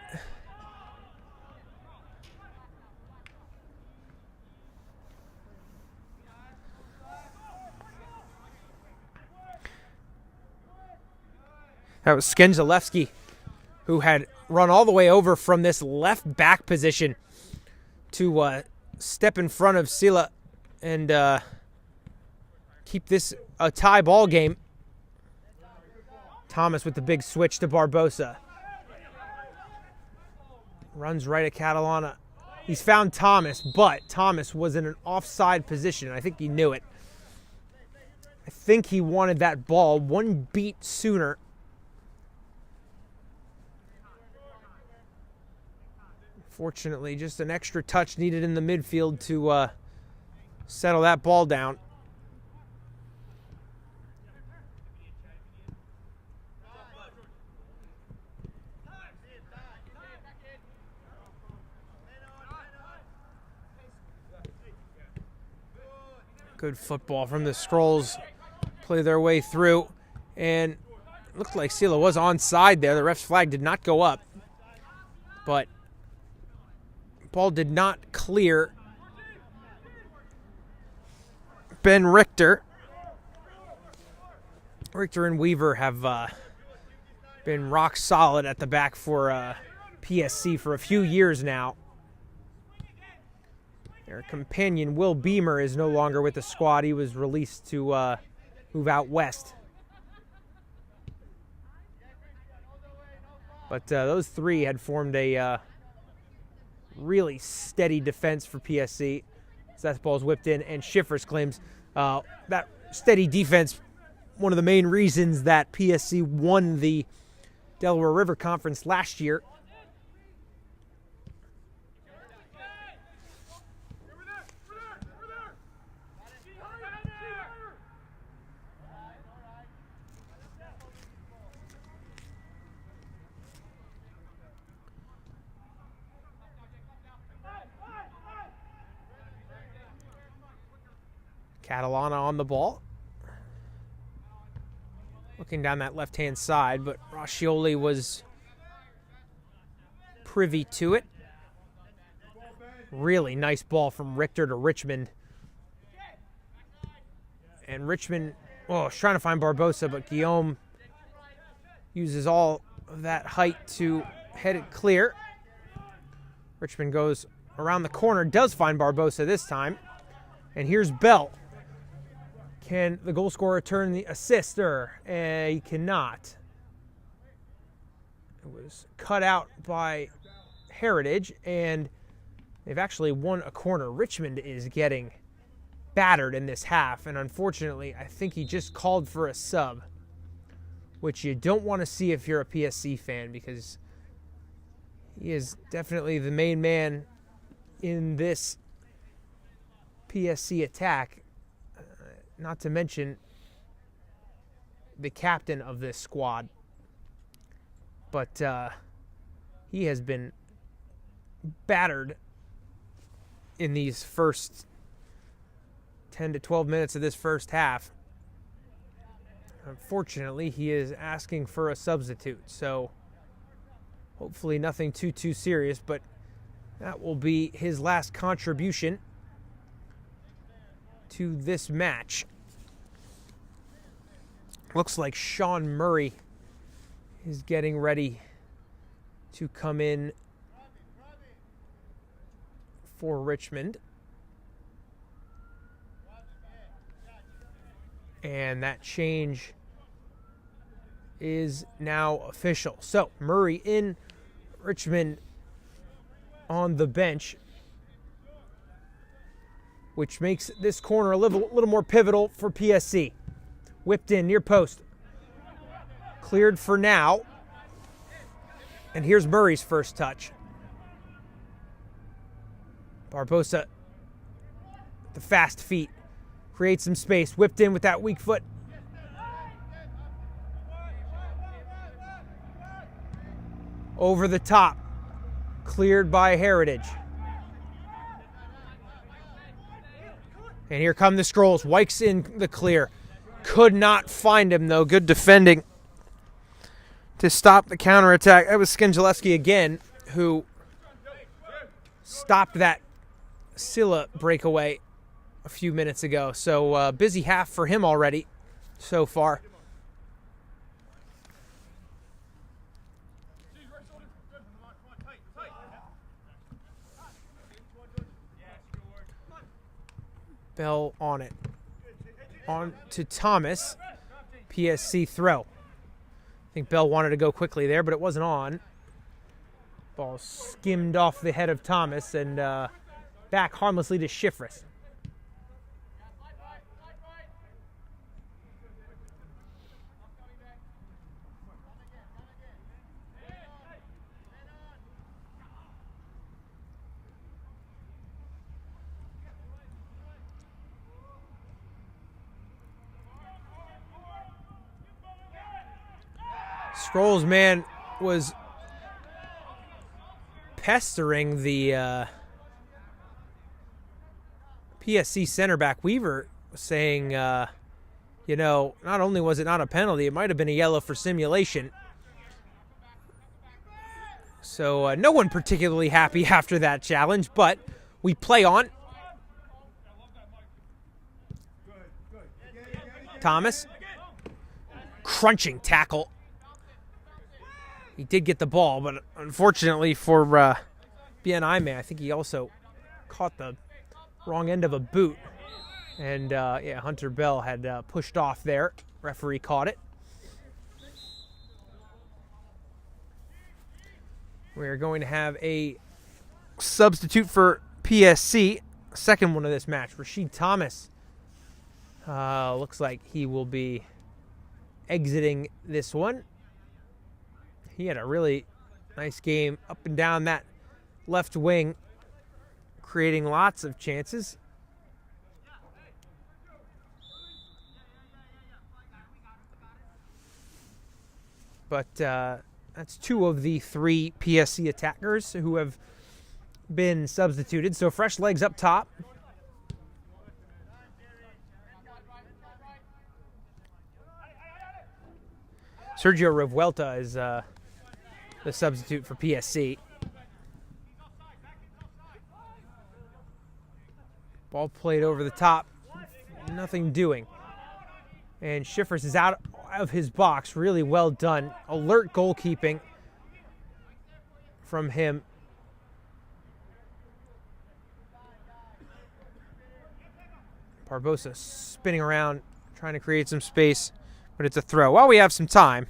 That was Skenzalewski, who had run all the way over from this left back position to step in front of Sila and keep this a tie ball game. Thomas with the big switch to Barbosa. Runs right at Catalana. He's found Thomas, but Thomas was in an offside position, and I think he knew it. I think he wanted that ball one beat sooner. Fortunately, just an extra touch needed in the midfield to settle that ball down. Good football from the Scrolls. Play their way through. And it looked like Sila was onside there. The ref's flag did not go up. But ball did not clear Ben Richter. Richter and Weaver have been rock solid at the back for PSC for a few years now. Their companion, Will Beamer, is no longer with the squad. He was released to move out west. But those three had formed a really steady defense for PSC. So that ball's whipped in, and Schiffers claims that steady defense, one of the main reasons that PSC won the Delaware River Conference last year. Catalana on the ball. Looking down that left-hand side, but Rascioli was privy to it. Really nice ball from Richter to Richmond. And Richmond, is trying to find Barbosa, but Guillaume uses all of that height to head it clear. Richmond goes around the corner, does find Barbosa this time. And here's Bell. Can the goal scorer turn the assister? He cannot. It was cut out by Heritage, and they've actually won a corner. Richmond is getting battered in this half, and unfortunately, I think he just called for a sub, which you don't want to see if you're a PSC fan, because he is definitely the main man in this PSC attack. Not to mention the captain of this squad. But he has been battered in these first 10 to 12 minutes of this first half. Unfortunately, he is asking for a substitute. So hopefully nothing too serious, but that will be his last contribution to this match. Looks like Sean Murray is getting ready to come in for Richmond. And that change is now official. So Murray in, Richmond on the bench, which makes this corner a little more pivotal for PSC. Whipped in, near post. Cleared for now. And here's Murray's first touch. Barbosa, the fast feet, creates some space. Whipped in with that weak foot. Over the top. Cleared by Heritage. And here come the Scrolls. Wykes in the clear. Could not find him, though. Good defending to stop the counterattack. That was Skengelewski again, who stopped that Silla breakaway a few minutes ago. So busy half for him already so far. Bell on it. On to Thomas. PSC throw. I think Bell wanted to go quickly there, but it wasn't on. Ball skimmed off the head of Thomas and back harmlessly to Schiffers. Scrolls, man, was pestering the PSC center back Weaver, saying, not only was it not a penalty, it might have been a yellow for simulation. So no one particularly happy after that challenge, but we play on. Thomas, crunching tackle. He did get the ball, but unfortunately for Bien Aime, I think he also caught the wrong end of a boot. And, Hunter Bell had pushed off there. Referee caught it. We're going to have a substitute for PSC. Second one of this match, Rashid Thomas. Looks like he will be exiting this one. He had a really nice game up and down that left wing, creating lots of chances. But that's 2 of the 3 PSC attackers who have been substituted. So fresh legs up top. Sergio Revuelta is the substitute for PSC. Ball played over the top. Nothing doing. And Schiffers is out of his box. Really well done. Alert goalkeeping from him. Barbosa spinning around, trying to create some space, but it's a throw. While we have some time,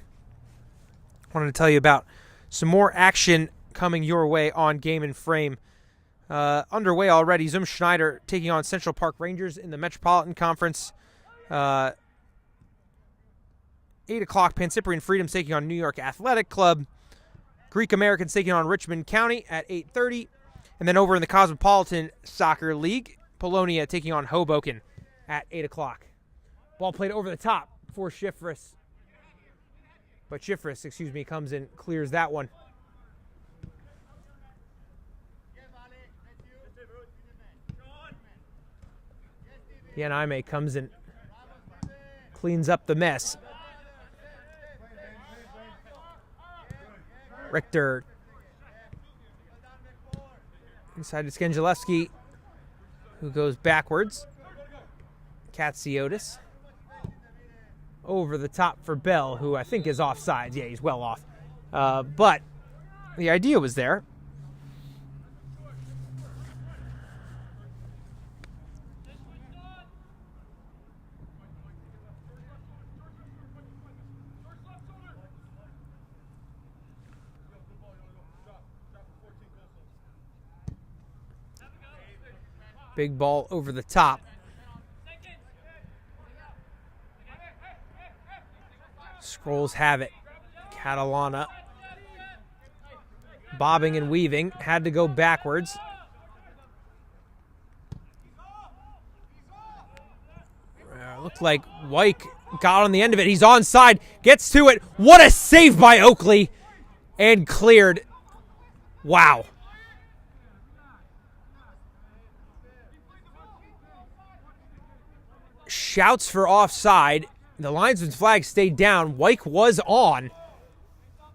I wanted to tell you about some more action coming your way on Game and Frame. Underway already, Zum Schneider taking on Central Park Rangers in the Metropolitan Conference. 8 o'clock, Pancyprian Freedoms taking on New York Athletic Club. Greek Americans taking on Richmond County at 8:30. And then over in the Cosmopolitan Soccer League, Polonia taking on Hoboken at 8 o'clock. Ball played over the top for Schiffers. But Schiffers, comes in, clears that one. Yanime comes in, cleans up the mess. Richter inside to Skenjalewski, who goes backwards. Katsiotis over the top for Bell, who I think is offsides. Yeah, he's well off. But the idea was there. Big ball over the top. Scrolls have it. Catalana bobbing and weaving. Had to go backwards. Looked like Wyke got on the end of it. He's onside. Gets to it. What a save by Oakley. And cleared. Wow. Shouts for offside. The linesman's flag stayed down. Wyke was on.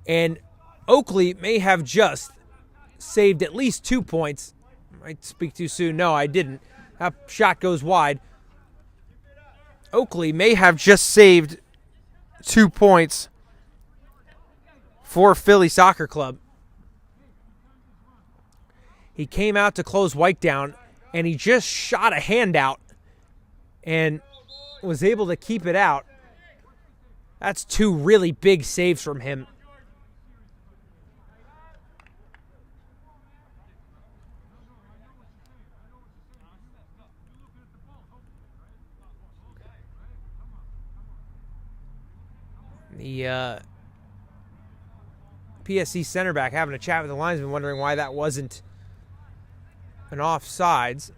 And Oakley may have just saved at least 2 points. Might speak too soon. No, I didn't. That shot goes wide. Oakley may have just saved 2 points for Philly Soccer Club. He came out to close Wyke down, and he just shot a hand out and was able to keep it out. That's 2 really big saves from him. The PSC center back having a chat with the linesman, wondering why that wasn't an offsides.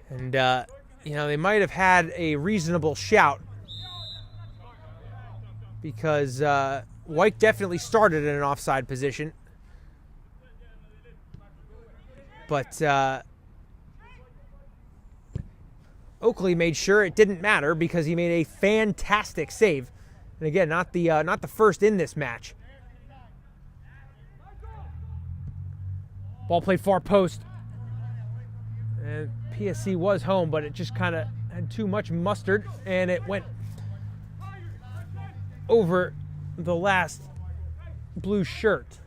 And, they might have had a reasonable shout because Wyke definitely started in an offside position. But Oakley made sure it didn't matter because he made a fantastic save. And again, not the first in this match. Ball played far post. And PSC was home, but it just kind of had too much mustard, and it went over the last blue shirt.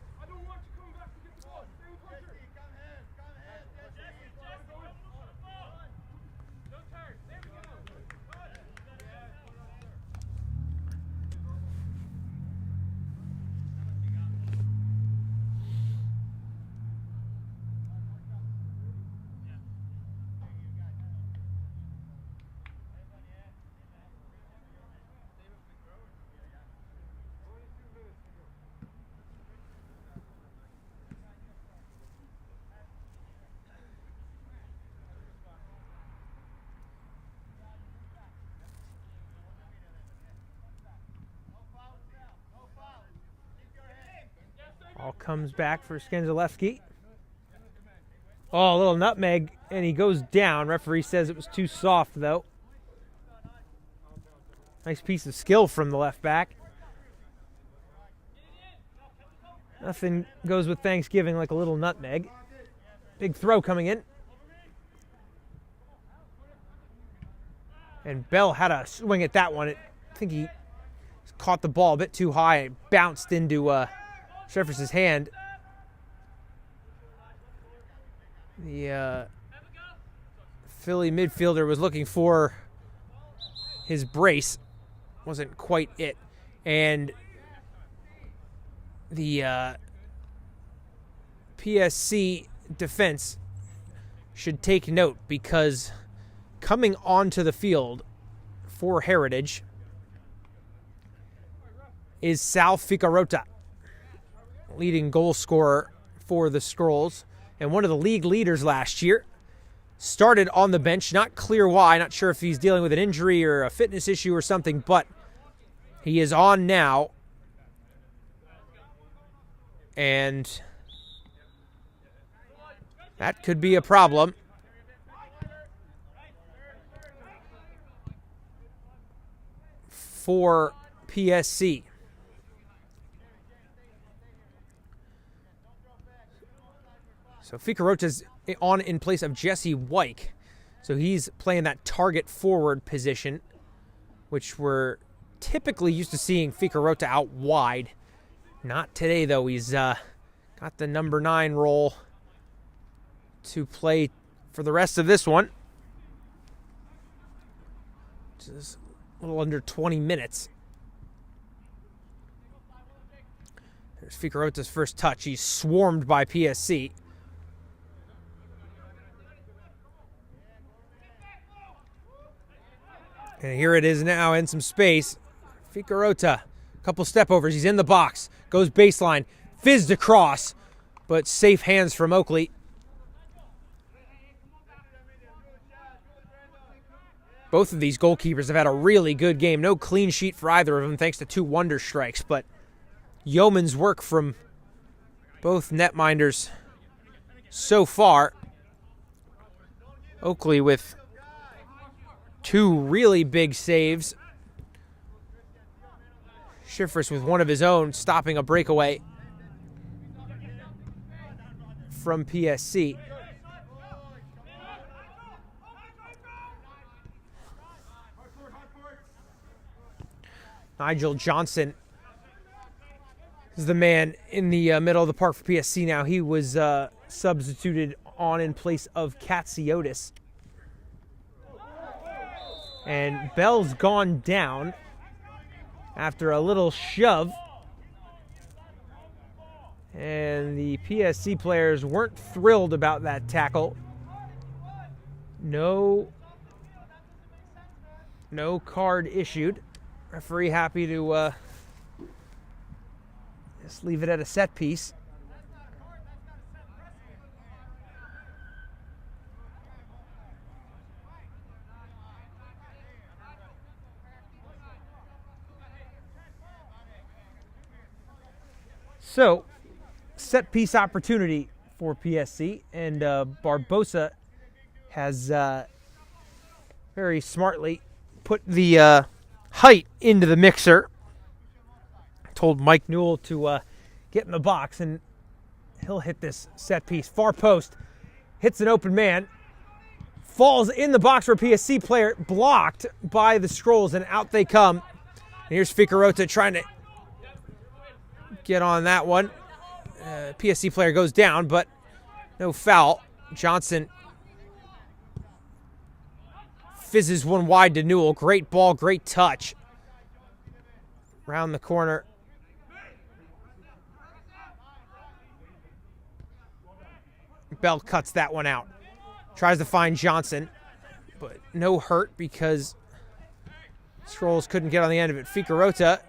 Ball comes back for Skenzelewski. Oh, a little nutmeg, and he goes down. Referee says it was too soft, though. Nice piece of skill from the left back. Nothing goes with Thanksgiving like a little nutmeg. Big throw coming in. And Bell had a swing at that one. I think he caught the ball a bit too high. It bounced into Jefferson's hand. The Philly midfielder was looking for his brace. Wasn't quite it. And the PSC defense should take note, because coming onto the field for Heritage is Sal Ficarota, leading goal scorer for the Skrulls and one of the league leaders last year. Started on the bench, not clear why, not sure if he's dealing with an injury or a fitness issue or something, but he is on now. And that could be a problem. For PSC. So Ficarota's on in place of Jesse Wyke. So he's playing that target forward position, which we're typically used to seeing Ficarota out wide. Not today, though. He's got the number 9 role to play for the rest of this one. Just a little under 20 minutes. There's Ficarota's first touch. He's swarmed by PSC. And here it is now in some space. Ficarota, a couple step overs. He's in the box. Goes baseline. Fizzed across, but safe hands from Oakley. Both of these goalkeepers have had a really good game. No clean sheet for either of them, thanks to 2 wonder strikes. But yeoman's work from both netminders so far. Oakley with 2 really big saves. Schiffers with one of his own, stopping a breakaway from PSC. Nigel Johnson is the man in the middle of the park for PSC now. He was substituted on in place of Katsiotis. And Bell's gone down after a little shove. And the PSC players weren't thrilled about that tackle. No card issued. Referee happy to just leave it at a set piece. So, set piece opportunity for PSC, and Barbosa has very smartly put the height into the mixer. Told Mike Newell to get in the box, and he'll hit this set piece. Far post, hits an open man, falls in the box for a PSC player, blocked by the Skrulls, and out they come. And here's Ficarota trying to get on that one. PSC player goes down, but no foul. Johnson fizzes one wide to Newell. Great ball, great touch. Round the corner. Bell cuts that one out. Tries to find Johnson, but no hurt because Skrulls couldn't get on the end of it. Ficarota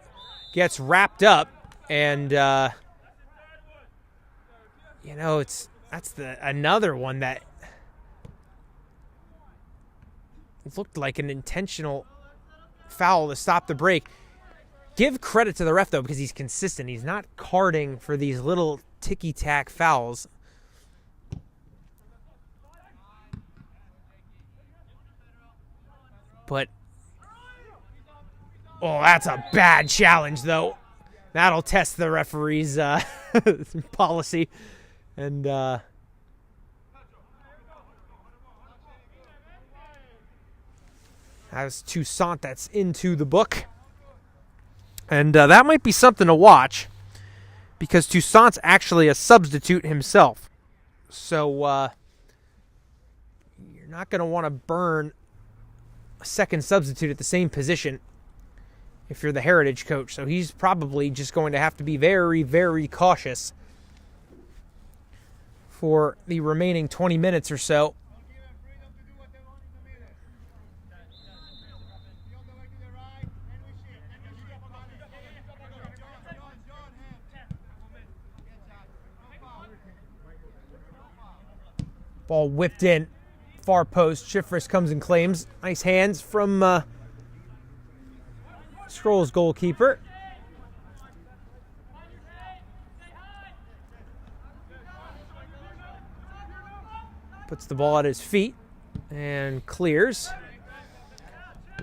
gets wrapped up, and that's another one that looked like an intentional foul to stop the break. Give credit to the ref, though, because he's consistent. He's not carding for these little ticky-tack fouls. But, oh, that's a bad challenge, though. That'll test the referee's policy. And has Toussaint that's into the book. And that might be something to watch, because Toussaint's actually a substitute himself. So you're not going to want to burn a second substitute at the same position if you're the Heritage coach. So he's probably just going to have to be very, very cautious for the remaining 20 minutes or so. Ball whipped in, far post. Schifris comes and claims. Nice hands from Scrolls goalkeeper. Puts the ball at his feet and clears.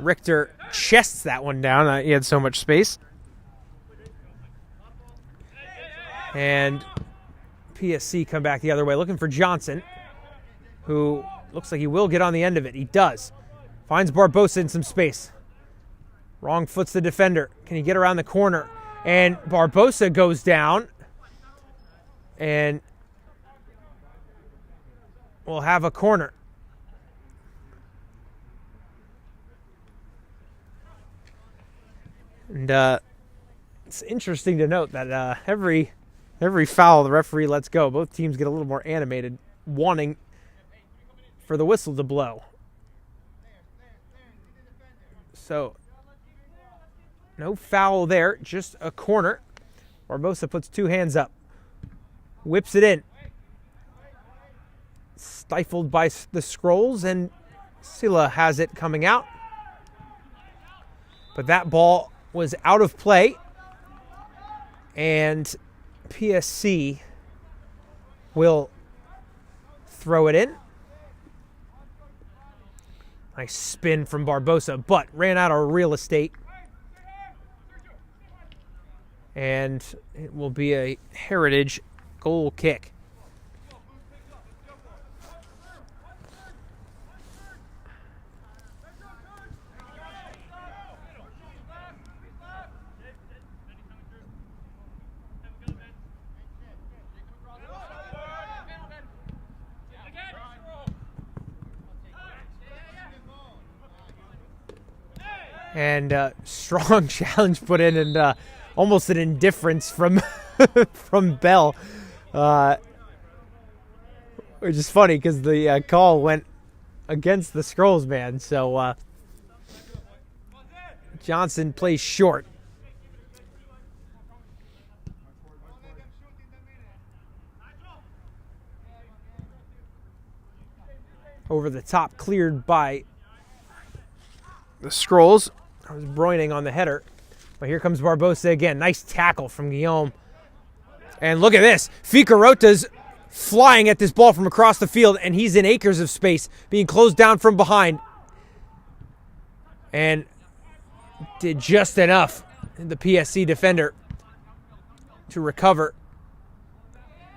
Richter chests that one down. He had so much space. And PSC come back the other way, looking for Johnson, who looks like he will get on the end of it. He does. Finds Barbosa in some space. Wrong foot's the defender. Can he get around the corner? And Barbosa goes down. And we'll have a corner. And it's interesting to note that every foul the referee lets go, both teams get a little more animated, wanting for the whistle to blow. So, no foul there, just a corner. Barbosa puts two hands up, whips it in. Stifled by the Scrolls, and Silla has it coming out. But that ball was out of play, and PSC will throw it in. Nice spin from Barbosa, but ran out of real estate. And it will be a Heritage goal kick. And strong challenge put in, and almost an indifference from from Bell, which is funny because the call went against the Scrolls man. So Johnson plays short. Over the top, cleared by the Scrolls. I was Broining on the header. But here comes Barbosa again. Nice tackle from Guillaume. And look at this. Figueroa's flying at this ball from across the field, and he's in acres of space, being closed down from behind. And did just enough, the PSC defender, to recover.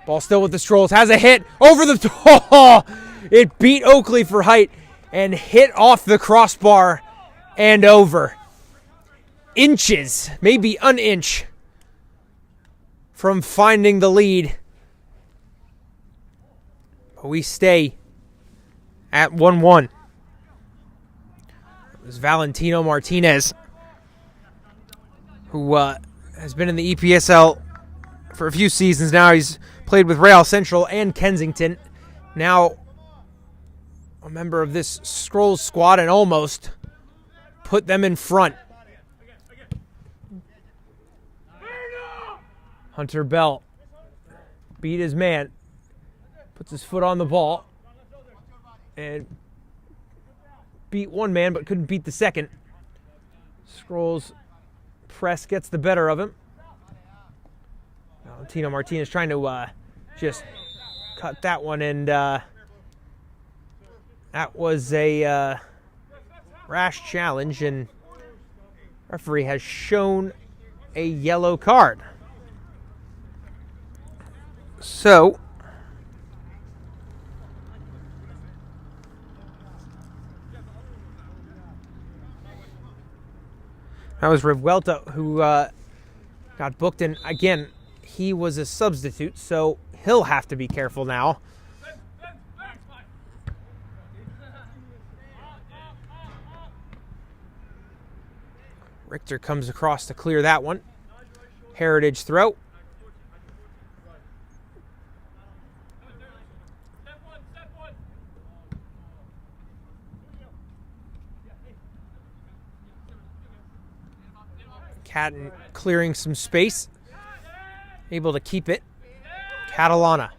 Ball still with the Scrolls. Has a hit over the... Oh, it beat Oakley for height and hit off the crossbar and over. Inches, maybe an inch, from finding the lead. But we stay at 1-1. It was Valentino Martinez, who has been in the EPSL for a few seasons now. He's played with Real Central and Kensington. Now a member of this Scrolls squad, and almost put them in front. Hunter Bell beat his man, puts his foot on the ball, and beat one man but couldn't beat the second. Scrolls press gets the better of him. Now Tino Martinez trying to just cut that one, and that was a rash challenge, and referee has shown a yellow card. So that was Revuelta who got booked, and again, he was a substitute, so he'll have to be careful now. Richter comes across to clear that one. Heritage throw. Catton clearing some space. Able to keep it. Catalana.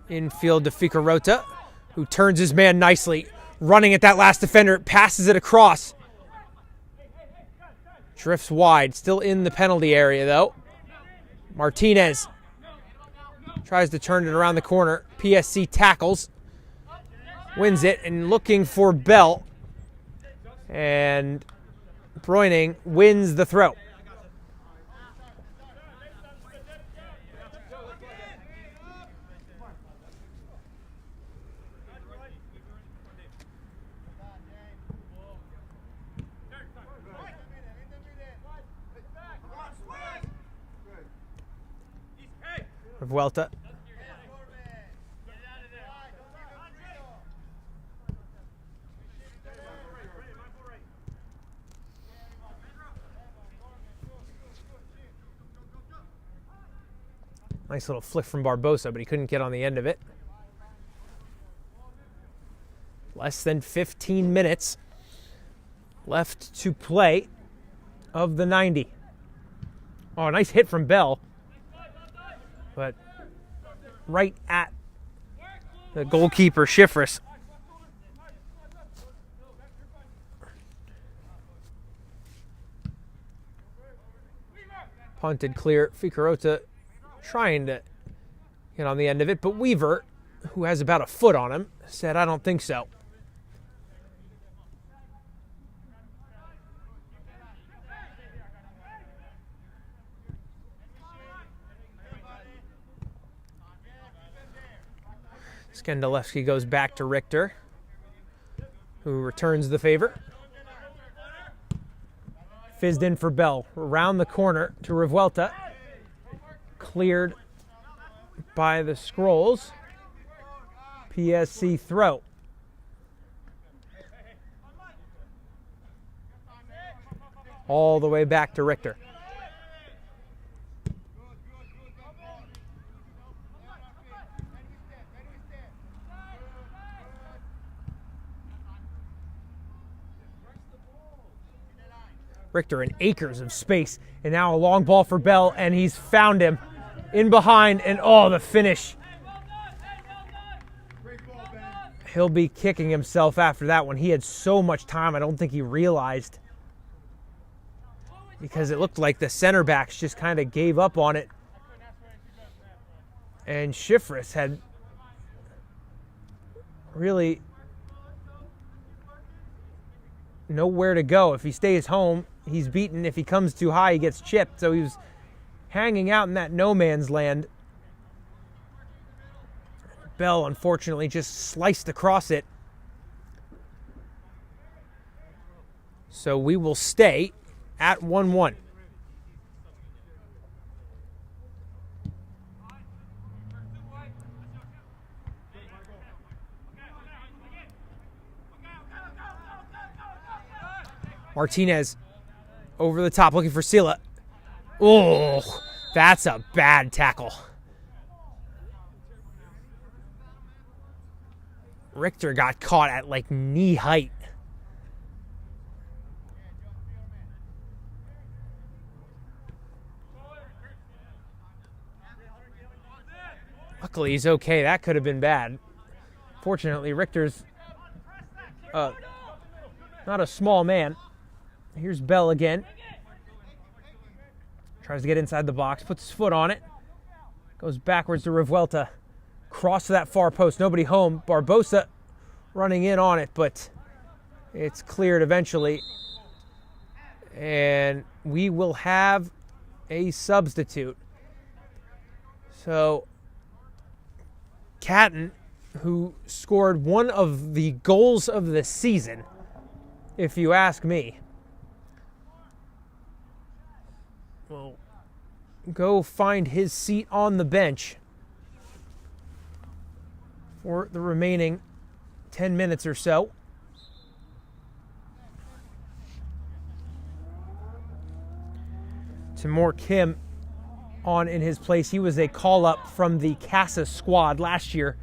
Infield to Figueroa, who turns his man nicely. Running at that last defender. Passes it across. Drifts wide. Still in the penalty area, though. Martinez tries to turn it around the corner. PSC tackles. Wins it, and looking for Bell. And Breuning wins the throw. Revuelta. Nice little flick from Barbosa, but he couldn't get on the end of it. Less than 15 minutes left to play of the 90. Oh, a nice hit from Bell. But right at the goalkeeper, Schifris. Punted clear. Figueroa trying to get on the end of it, but Weaver, who has about a foot on him, said, I don't think so. Skandalewski goes back to Richter, who returns the favor. Fizzed in for Bell. Around the corner to Revuelta. Cleared by the Scrolls. PSC throw. All the way back to Richter. Richter in acres of space, and now a long ball for Bell, and he's found him in behind, and oh, the finish. He'll be kicking himself after that one. He had so much time, I don't think he realized, because it looked like the center backs just kind of gave up on it, and Schifris had really nowhere to go. If he stays home, he's beaten. If he comes too high, he gets chipped. So he was hanging out in that no man's land. Bell, unfortunately, just sliced across it. So we will stay at 1-1. Martinez over the top looking for Sila. Oh, that's a bad tackle. Richter got caught at like knee height. Luckily, he's okay. That could have been bad. Fortunately, Richter's not a small man. Here's Bell again. Tries to get inside the box, puts his foot on it. Goes backwards to Revuelta. Cross to that far post. Nobody home. Barbosa running in on it, but it's cleared eventually. And we will have a substitute. So Catton, who scored one of the goals of the season, if you ask me, will go find his seat on the bench for the remaining 10 minutes or so. Timur Kim on in his place. He was a call-up from the Casa squad last year.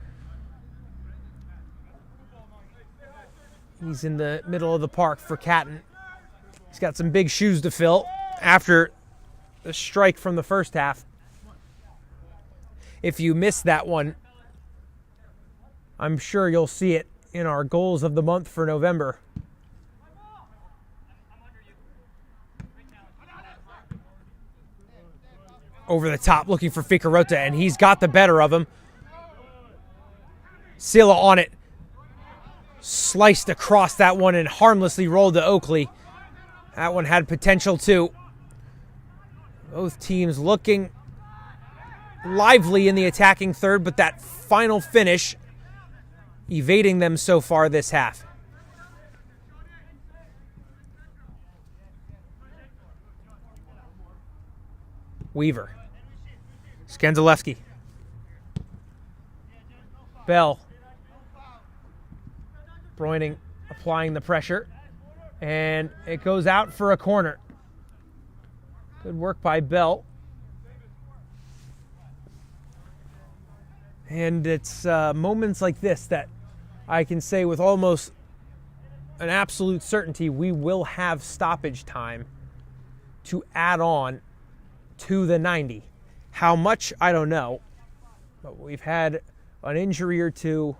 He's in the middle of the park for Catton. He's got some big shoes to fill after the strike from the first half. If you missed that one, I'm sure you'll see it in our goals of the month for November. Over the top, looking for Figueroa, and he's got the better of him. Silla on it. Sliced across that one and harmlessly rolled to Oakley. That one had potential too. Both teams looking lively in the attacking third, but that final finish evading them so far this half. Weaver. Skenzalewski. Bell. Bräuning applying the pressure. And it goes out for a corner. Good work by Bell. And it's moments like this that I can say with almost an absolute certainty we will have stoppage time to add on to the 90. How much, I don't know. But we've had an injury or two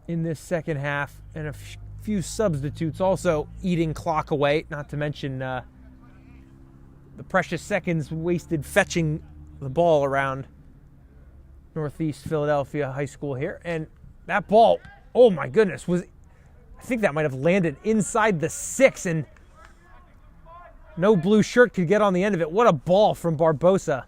in this second half and a few substitutes also eating clock away, not to mention the precious seconds wasted fetching the ball around Northeast Philadelphia High School here. And that ball, oh my goodness, I think that might have landed inside the 6 and no blue shirt could get on the end of it. What a ball from Barbosa.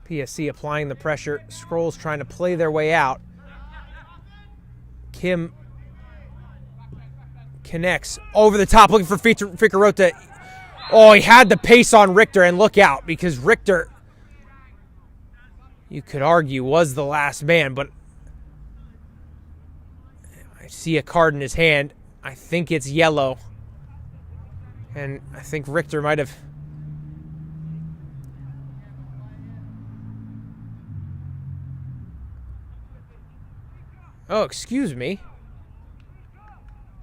PSC applying the pressure. Scrolls trying to play their way out. Kim connects over the top, looking for Figueroa. Oh, he had the pace on Richter, and look out, because Richter, you could argue, was the last man, but I see a card in his hand. I think it's yellow. And I think Richter might have... Oh, excuse me.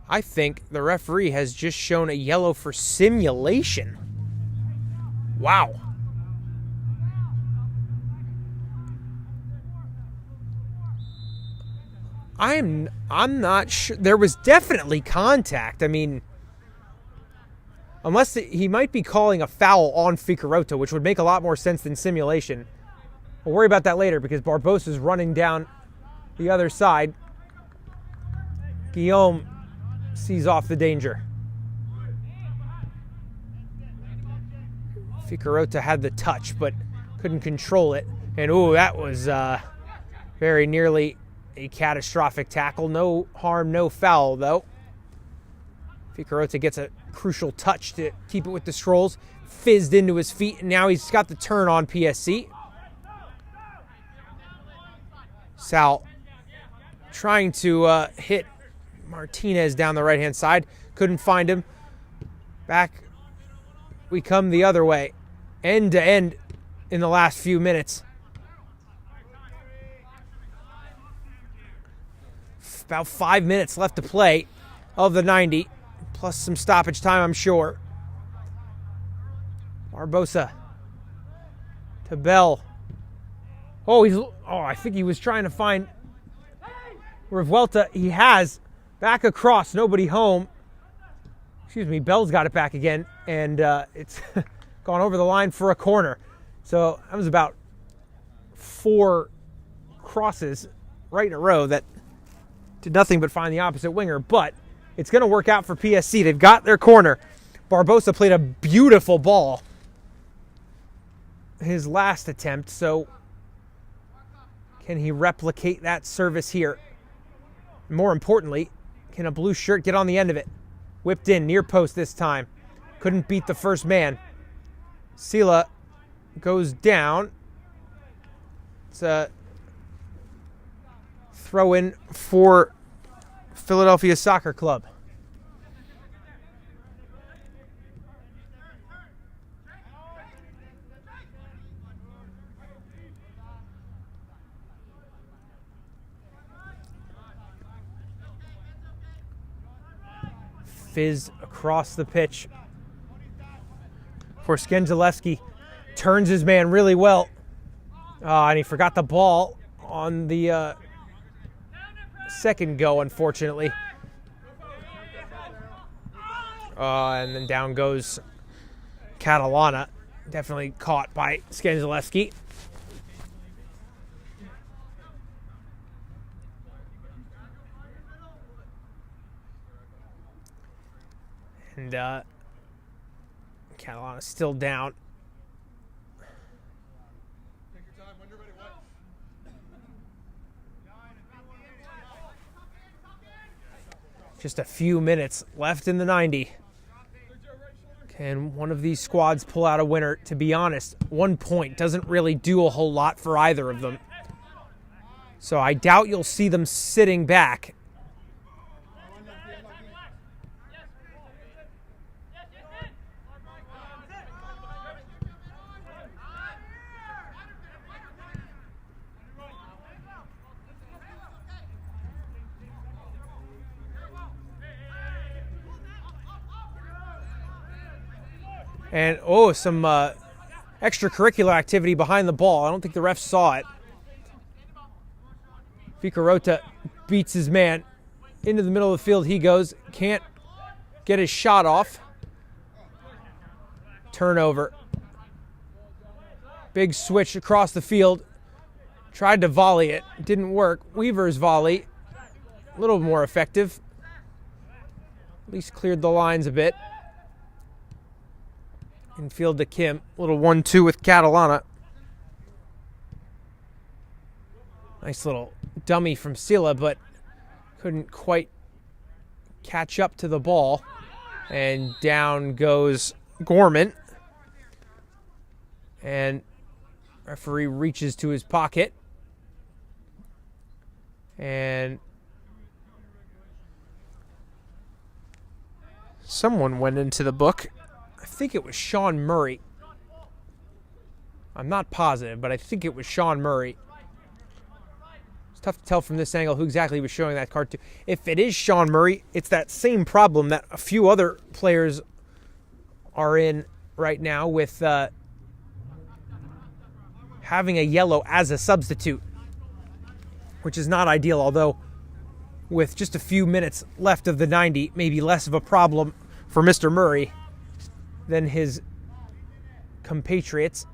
I think the referee has just shown a yellow for simulation. Wow. I'm not sure. There was definitely contact. I mean, unless he might be calling a foul on Figueroa, which would make a lot more sense than simulation. We'll worry about that later because Barbosa's running down the other side. Guillaume sees off the danger. Figueroa had the touch, but couldn't control it. And ooh, that was very nearly a catastrophic tackle. No harm, no foul, though. Figueroa gets a crucial touch to keep it with the Scrolls. Fizzed into his feet, and now he's got the turn on PSC. Sal trying to hit Martinez down the right-hand side. Couldn't find him. Back we come the other way. End to end in the last few minutes. About 5 minutes left to play of the 90, plus some stoppage time, I'm sure. Barbosa to Bell. I think he was trying to find Revuelta. He has. Back across, nobody home. Excuse me, Bell's got it back again, and it's gone over the line for a corner. So that was about 4 crosses right in a row that did nothing but find the opposite winger, but it's going to work out for PSC. They've got their corner. Barbosa played a beautiful ball his last attempt, so can he replicate that service here? More importantly, can a blue shirt get on the end of it? Whipped in, near post this time. Couldn't beat the first man. Sila goes down. It's a throw in for Philadelphia Soccer Club. Fizz across the pitch for Skenzelewski. Turns his man really well. And he forgot the ball on the second go, unfortunately. And then down goes Catalana. Definitely caught by Skenzelewski. And Catalana's still down. Just a few minutes left in the 90. Can one of these squads pull out a winner? To be honest, 1 point doesn't really do a whole lot for either of them. So I doubt you'll see them sitting back. And, some extracurricular activity behind the ball. I don't think the refs saw it. Ficarota beats his man. Into the middle of the field he goes. Can't get his shot off. Turnover. Big switch across the field. Tried to volley it. Didn't work. Weaver's volley. A little more effective. At least cleared the lines a bit. Infield to Kim. Little 1-2 with Catalana. Nice little dummy from Sila, but couldn't quite catch up to the ball. And down goes Gorman. And referee reaches to his pocket. And someone went into the book. I think it was Sean Murray. I'm not positive, but I think it was Sean Murray. It's tough to tell from this angle who exactly was showing that card to. If it is Sean Murray, it's that same problem that a few other players are in right now with having a yellow as a substitute, which is not ideal, although with just a few minutes left of the 90, maybe less of a problem for Mr. Murray than his compatriots.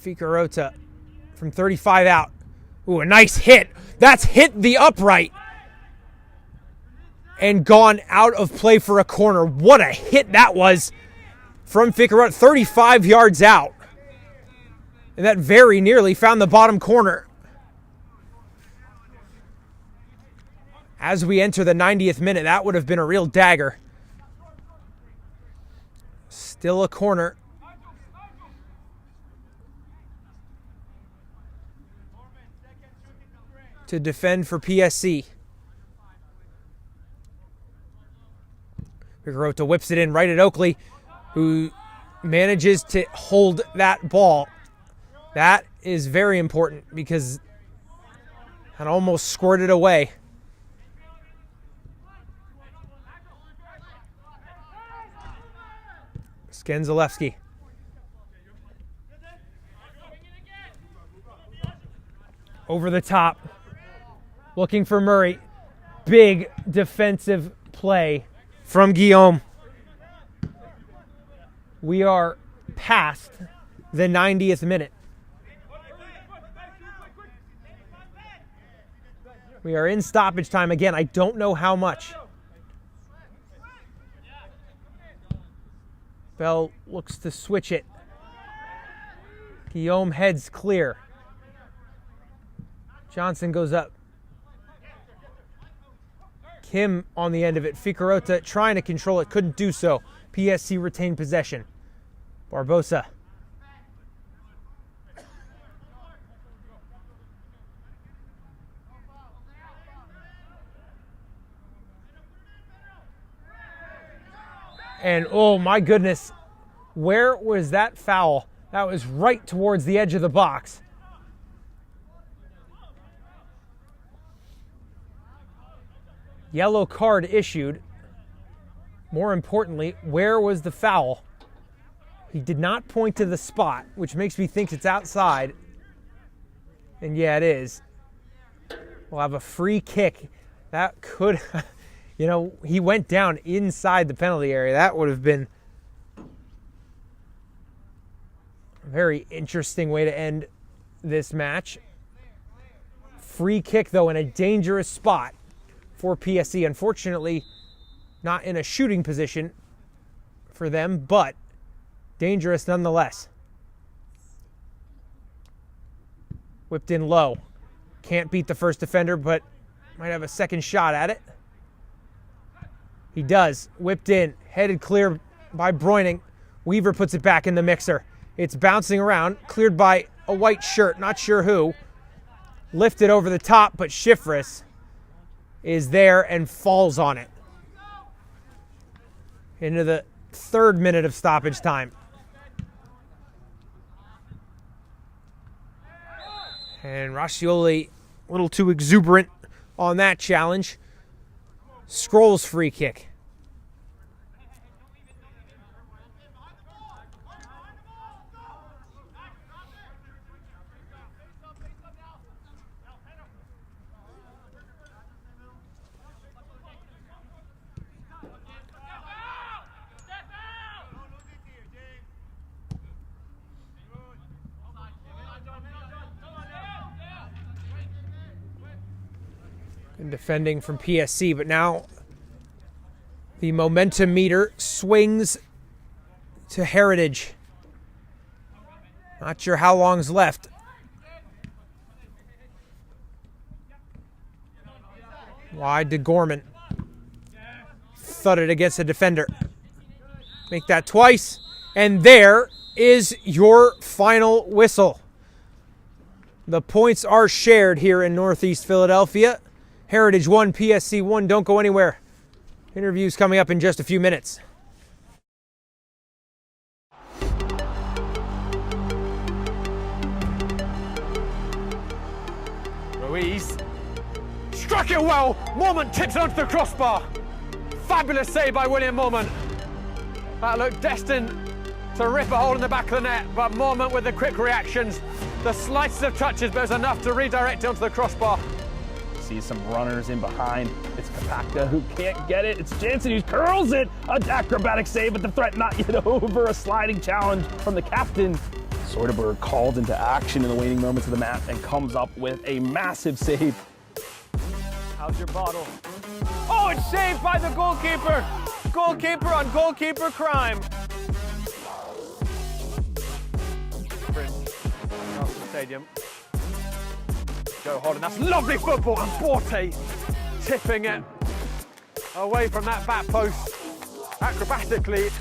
Ficarota from 35 out. Ooh, a nice hit. That's hit the upright and gone out of play for a corner. What a hit that was from Ficarota, 35 yards out. And that very nearly found the bottom corner. As we enter the 90th minute, that would have been a real dagger. Still a corner. To defend for PSC. Ficarota whips it in right at Oakley, who manages to hold that ball. That is very important because and almost squirted away. Skenzalewski. Over the top. Looking for Murray. Big defensive play from Guillaume. We are past the 90th minute. We are in stoppage time again. I don't know how much. Bell looks to switch it. Guillaume heads clear. Johnson goes up. Kim on the end of it. Ficarota trying to control it, couldn't do so. PSC retained possession. Barbosa. And oh my goodness, where was that foul? That was right towards the edge of the box. Yellow card issued. More importantly, where was the foul? He did not point to the spot, which makes me think it's outside. And yeah, it is. We'll have a free kick. That could, you know, he went down inside the penalty area. That would have been a very interesting way to end this match. Free kick, though, in a dangerous spot for PSC. Unfortunately, not in a shooting position for them, but dangerous nonetheless. Whipped in low. Can't beat the first defender, but might have a second shot at it. He does. Whipped in. Headed clear by Breuning. Weaver puts it back in the mixer. It's bouncing around. Cleared by a white shirt. Not sure who. Lifted over the top, but Schifris is there and falls on it. Into the 3rd minute of stoppage time. And Rascioli a little too exuberant on that challenge. Scrolls free kick. And defending from PSC, but now the momentum meter swings to Heritage. Not sure how long's left. Wide to Gorman. Thudded against the defender. Make that twice. And there is your final whistle. The points are shared here in Northeast Philadelphia. Heritage 1, PSC 1. Don't go anywhere. Interviews coming up in just a few minutes. Ruiz struck it well. Moment tips it onto the crossbar. Fabulous save by William Moment. That looked destined to rip a hole in the back of the net, but Moment with the quick reactions, the slightest of touches, but it was enough to redirect it onto the crossbar. See some runners in behind. It's Kapaka who can't get it. It's Jansen who curls it. An acrobatic save, but the threat not yet over. A sliding challenge from the captain. Soderberg called into action in the waning moments of the match and comes up with a massive save. How's your bottle? Oh, it's saved by the goalkeeper. Goalkeeper on goalkeeper crime. Across the stadium. Joe Holland, that's lovely football, and Borte Tipping it away from that back post acrobatically.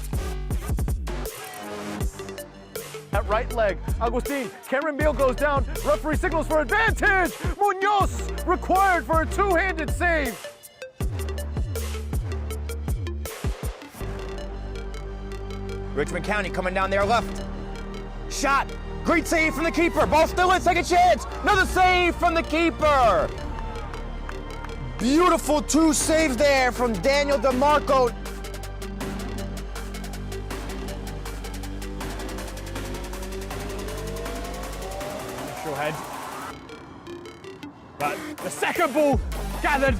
that right leg. Agustin, Cameron Beal goes down. Referee signals for advantage. Munoz required for a two-handed save. Richmond County coming down there left. Shot. Great save from the keeper. Ball still in, second chance. Another save from the keeper. Beautiful 2 saves there from Daniel DeMarco. Head. But the second ball gathered.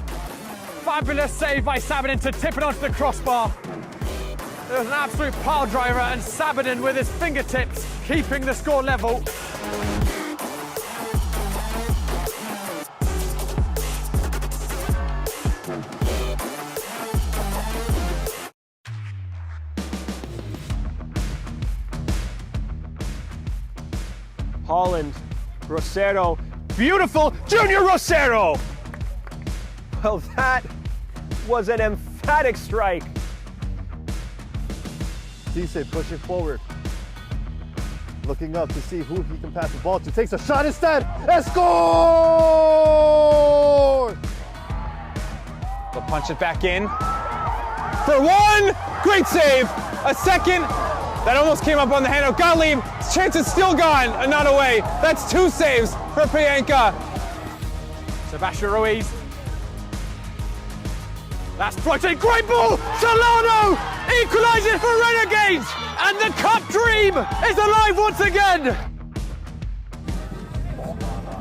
Fabulous save by Sabinin to tip it onto the crossbar. There was an absolute pile driver, and Sabinin with his fingertips keeping the score level. Holland, Rosero, beautiful Junior Rosero! Well, that was an emphatic strike. Cisse pushing forward. Looking up to see who he can pass the ball to. Takes a shot instead and scores! They'll punch it back in. For 1, great save. A second, that almost came up on the handle. Gottlieb, his chance is still gone, and not away. That's 2 saves for Priyanka. Sebastian Ruiz. That's floating, great ball! Solano equalises for Renegades, and the cup dream is alive once again!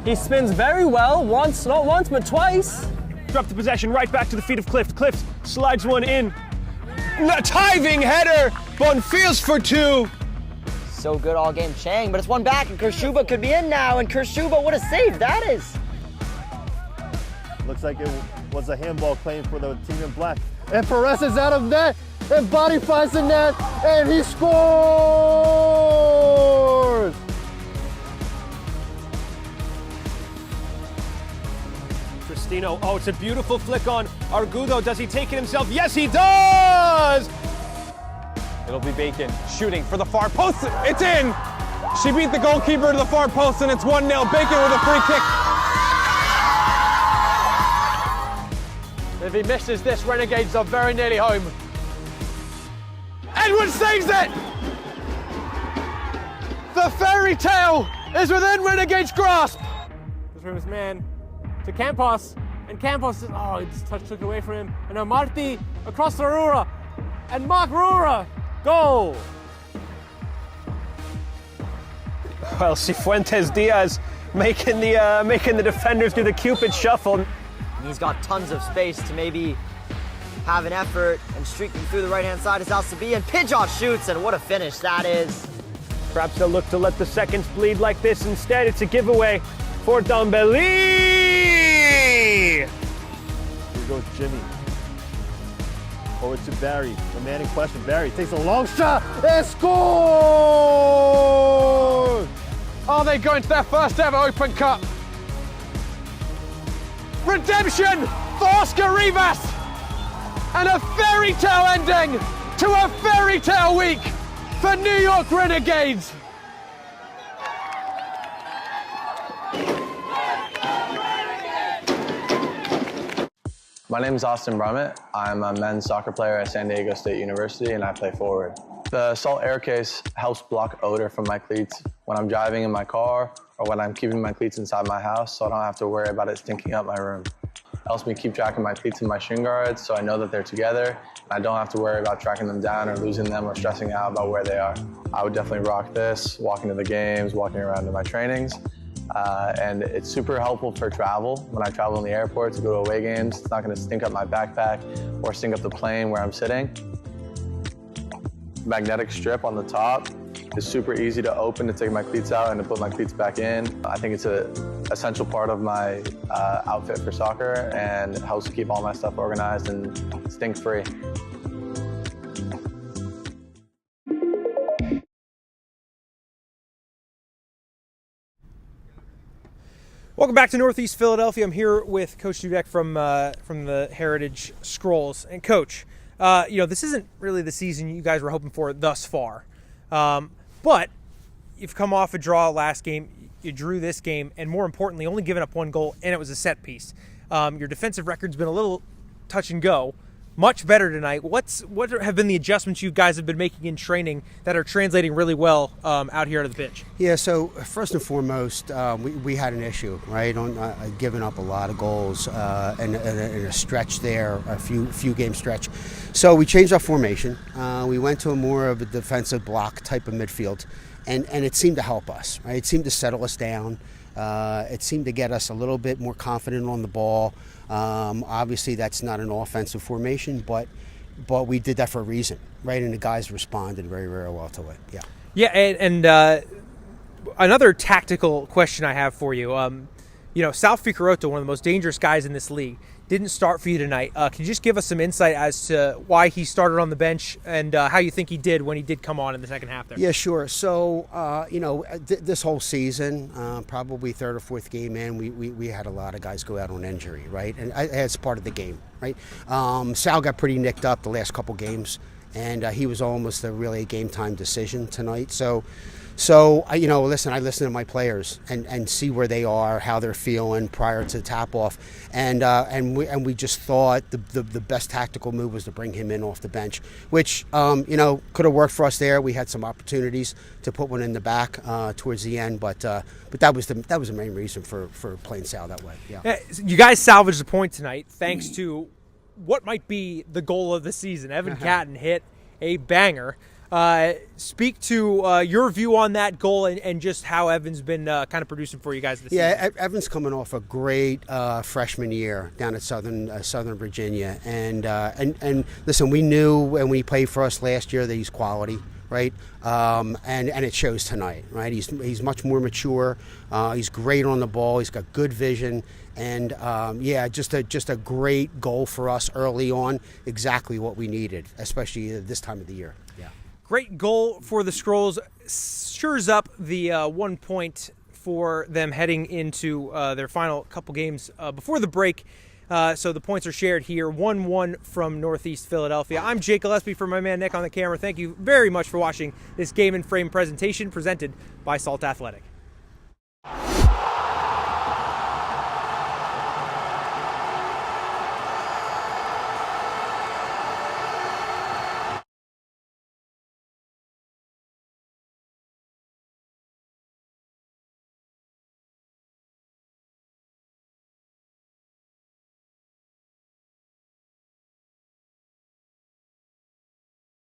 He spins very well, not once, but twice. Drop the possession right back to the feet of Clift. Clift slides one in. Diving header, Bonfils for 2. So good all game, Chang, but it's one back, and Kershuba could be in now, and Kershuba, what a save that is! Looks like it was a handball claim for the team in black. And Perez is out of net, and Body finds the net, and he scores! Cristino, oh, it's a beautiful flick on Argudo. Does he take it himself? Yes, he does! It'll be Bacon shooting for the far post. It's in! She beat the goalkeeper to the far post, and it's 1-0. Bacon with a free kick. If he misses this, Renegades are very nearly home. Edwards saves it! The fairy tale is within Renegades' grasp. This from his man to Campos, and Campos just, he just took it away from him. And now Marti across to Rura, and Mark Rura, goal! Well, Cifuentes Diaz making the defenders do the Cupid shuffle. He's got tons of space to maybe have an effort, and streaking through the right-hand side is Alsabi, and Pidgeot shoots, and what a finish that is. Perhaps they'll look to let the seconds bleed like this. Instead, it's a giveaway for Dambeli! Here goes Jimmy. Forward to Barry, the man in question. Barry takes a long shot and scores! Are they going to their first ever Open Cup? Redemption for Oscar Rivas, and a fairy tale ending to a fairy tale week for New York Renegades. My name is Austin Brummett. I'm a men's soccer player at San Diego State University, and I play forward. The Salt Air Case helps block odor from my cleats when I'm driving in my car or when I'm keeping my cleats inside my house, so I don't have to worry about it stinking up my room. It helps me keep track of my cleats and my shin guards, so I know that they're together, and I don't have to worry about tracking them down or losing them or stressing out about where they are. I would definitely rock this, walking to the games, walking around to my trainings. And it's super helpful for travel. When I travel in the airport to go to away games, it's not gonna stink up my backpack or stink up the plane where I'm sitting. Magnetic strip on the top is super easy to open to take my cleats out and to put my cleats back in. I think it's an essential part of my outfit for soccer, and it helps keep all my stuff organized and stink-free. Welcome back to Northeast Philadelphia. I'm here with Coach Dudek from the Heritage Scrolls. And Coach, this isn't really the season you guys were hoping for thus far. But you've come off a draw last game. You drew this game, and more importantly, only given up one goal, and it was a set piece. Your defensive record's been a little touch and go, much better tonight. What have been the adjustments you guys have been making in training that are translating really well out here on the pitch? Yeah, so first and foremost, we had an issue, right, on giving up a lot of goals and a stretch there, a few game stretch. So we changed our formation. We went to a more of a defensive block type of midfield, and it seemed to help us, right? It seemed to settle us down. It seemed to get us a little bit more confident on the ball. Obviously, that's not an offensive formation, but we did that for a reason, right? And the guys responded very, very well to it. Yeah. Yeah, and another tactical question I have for you. South Ficarotto, one of the most dangerous guys in this league, didn't start for you tonight. Can you just give us some insight as to why he started on the bench and how you think he did when he did come on in the second half there? Yeah, sure. So, this whole season, probably third or fourth game in, we had a lot of guys go out on injury, right? And it's part of the game, right? Sal got pretty nicked up the last couple games, and he was almost really a game time decision tonight. So listen, I listen to my players and see where they are, how they're feeling prior to tap off, and we just thought the best tactical move was to bring him in off the bench, which could have worked for us there. We had some opportunities to put one in the back towards the end, but that was the main reason for playing Sal that way. Yeah. You guys salvaged the point tonight thanks to what might be the goal of the season. Evan Catton hit a banger. Speak to your view on that goal and just how Evan's been kind of producing for you guys this season. Yeah, Evan's coming off a great freshman year down at Southern Virginia, and listen, we knew when he played for us last year that he's quality, right? And it shows tonight, right? He's much more mature. He's great on the ball. He's got good vision. And just a great goal for us early on. Exactly what we needed, especially this time of the year. Yeah. Great goal for the Skrulls. Shores up the 1 point for them heading into their final couple games before the break. So the points are shared here. 1-1 from Northeast Philadelphia. I'm Jake Gillespie for my man Nick on the camera. Thank you very much for watching this Game and Frame presentation presented by Salt Athletic.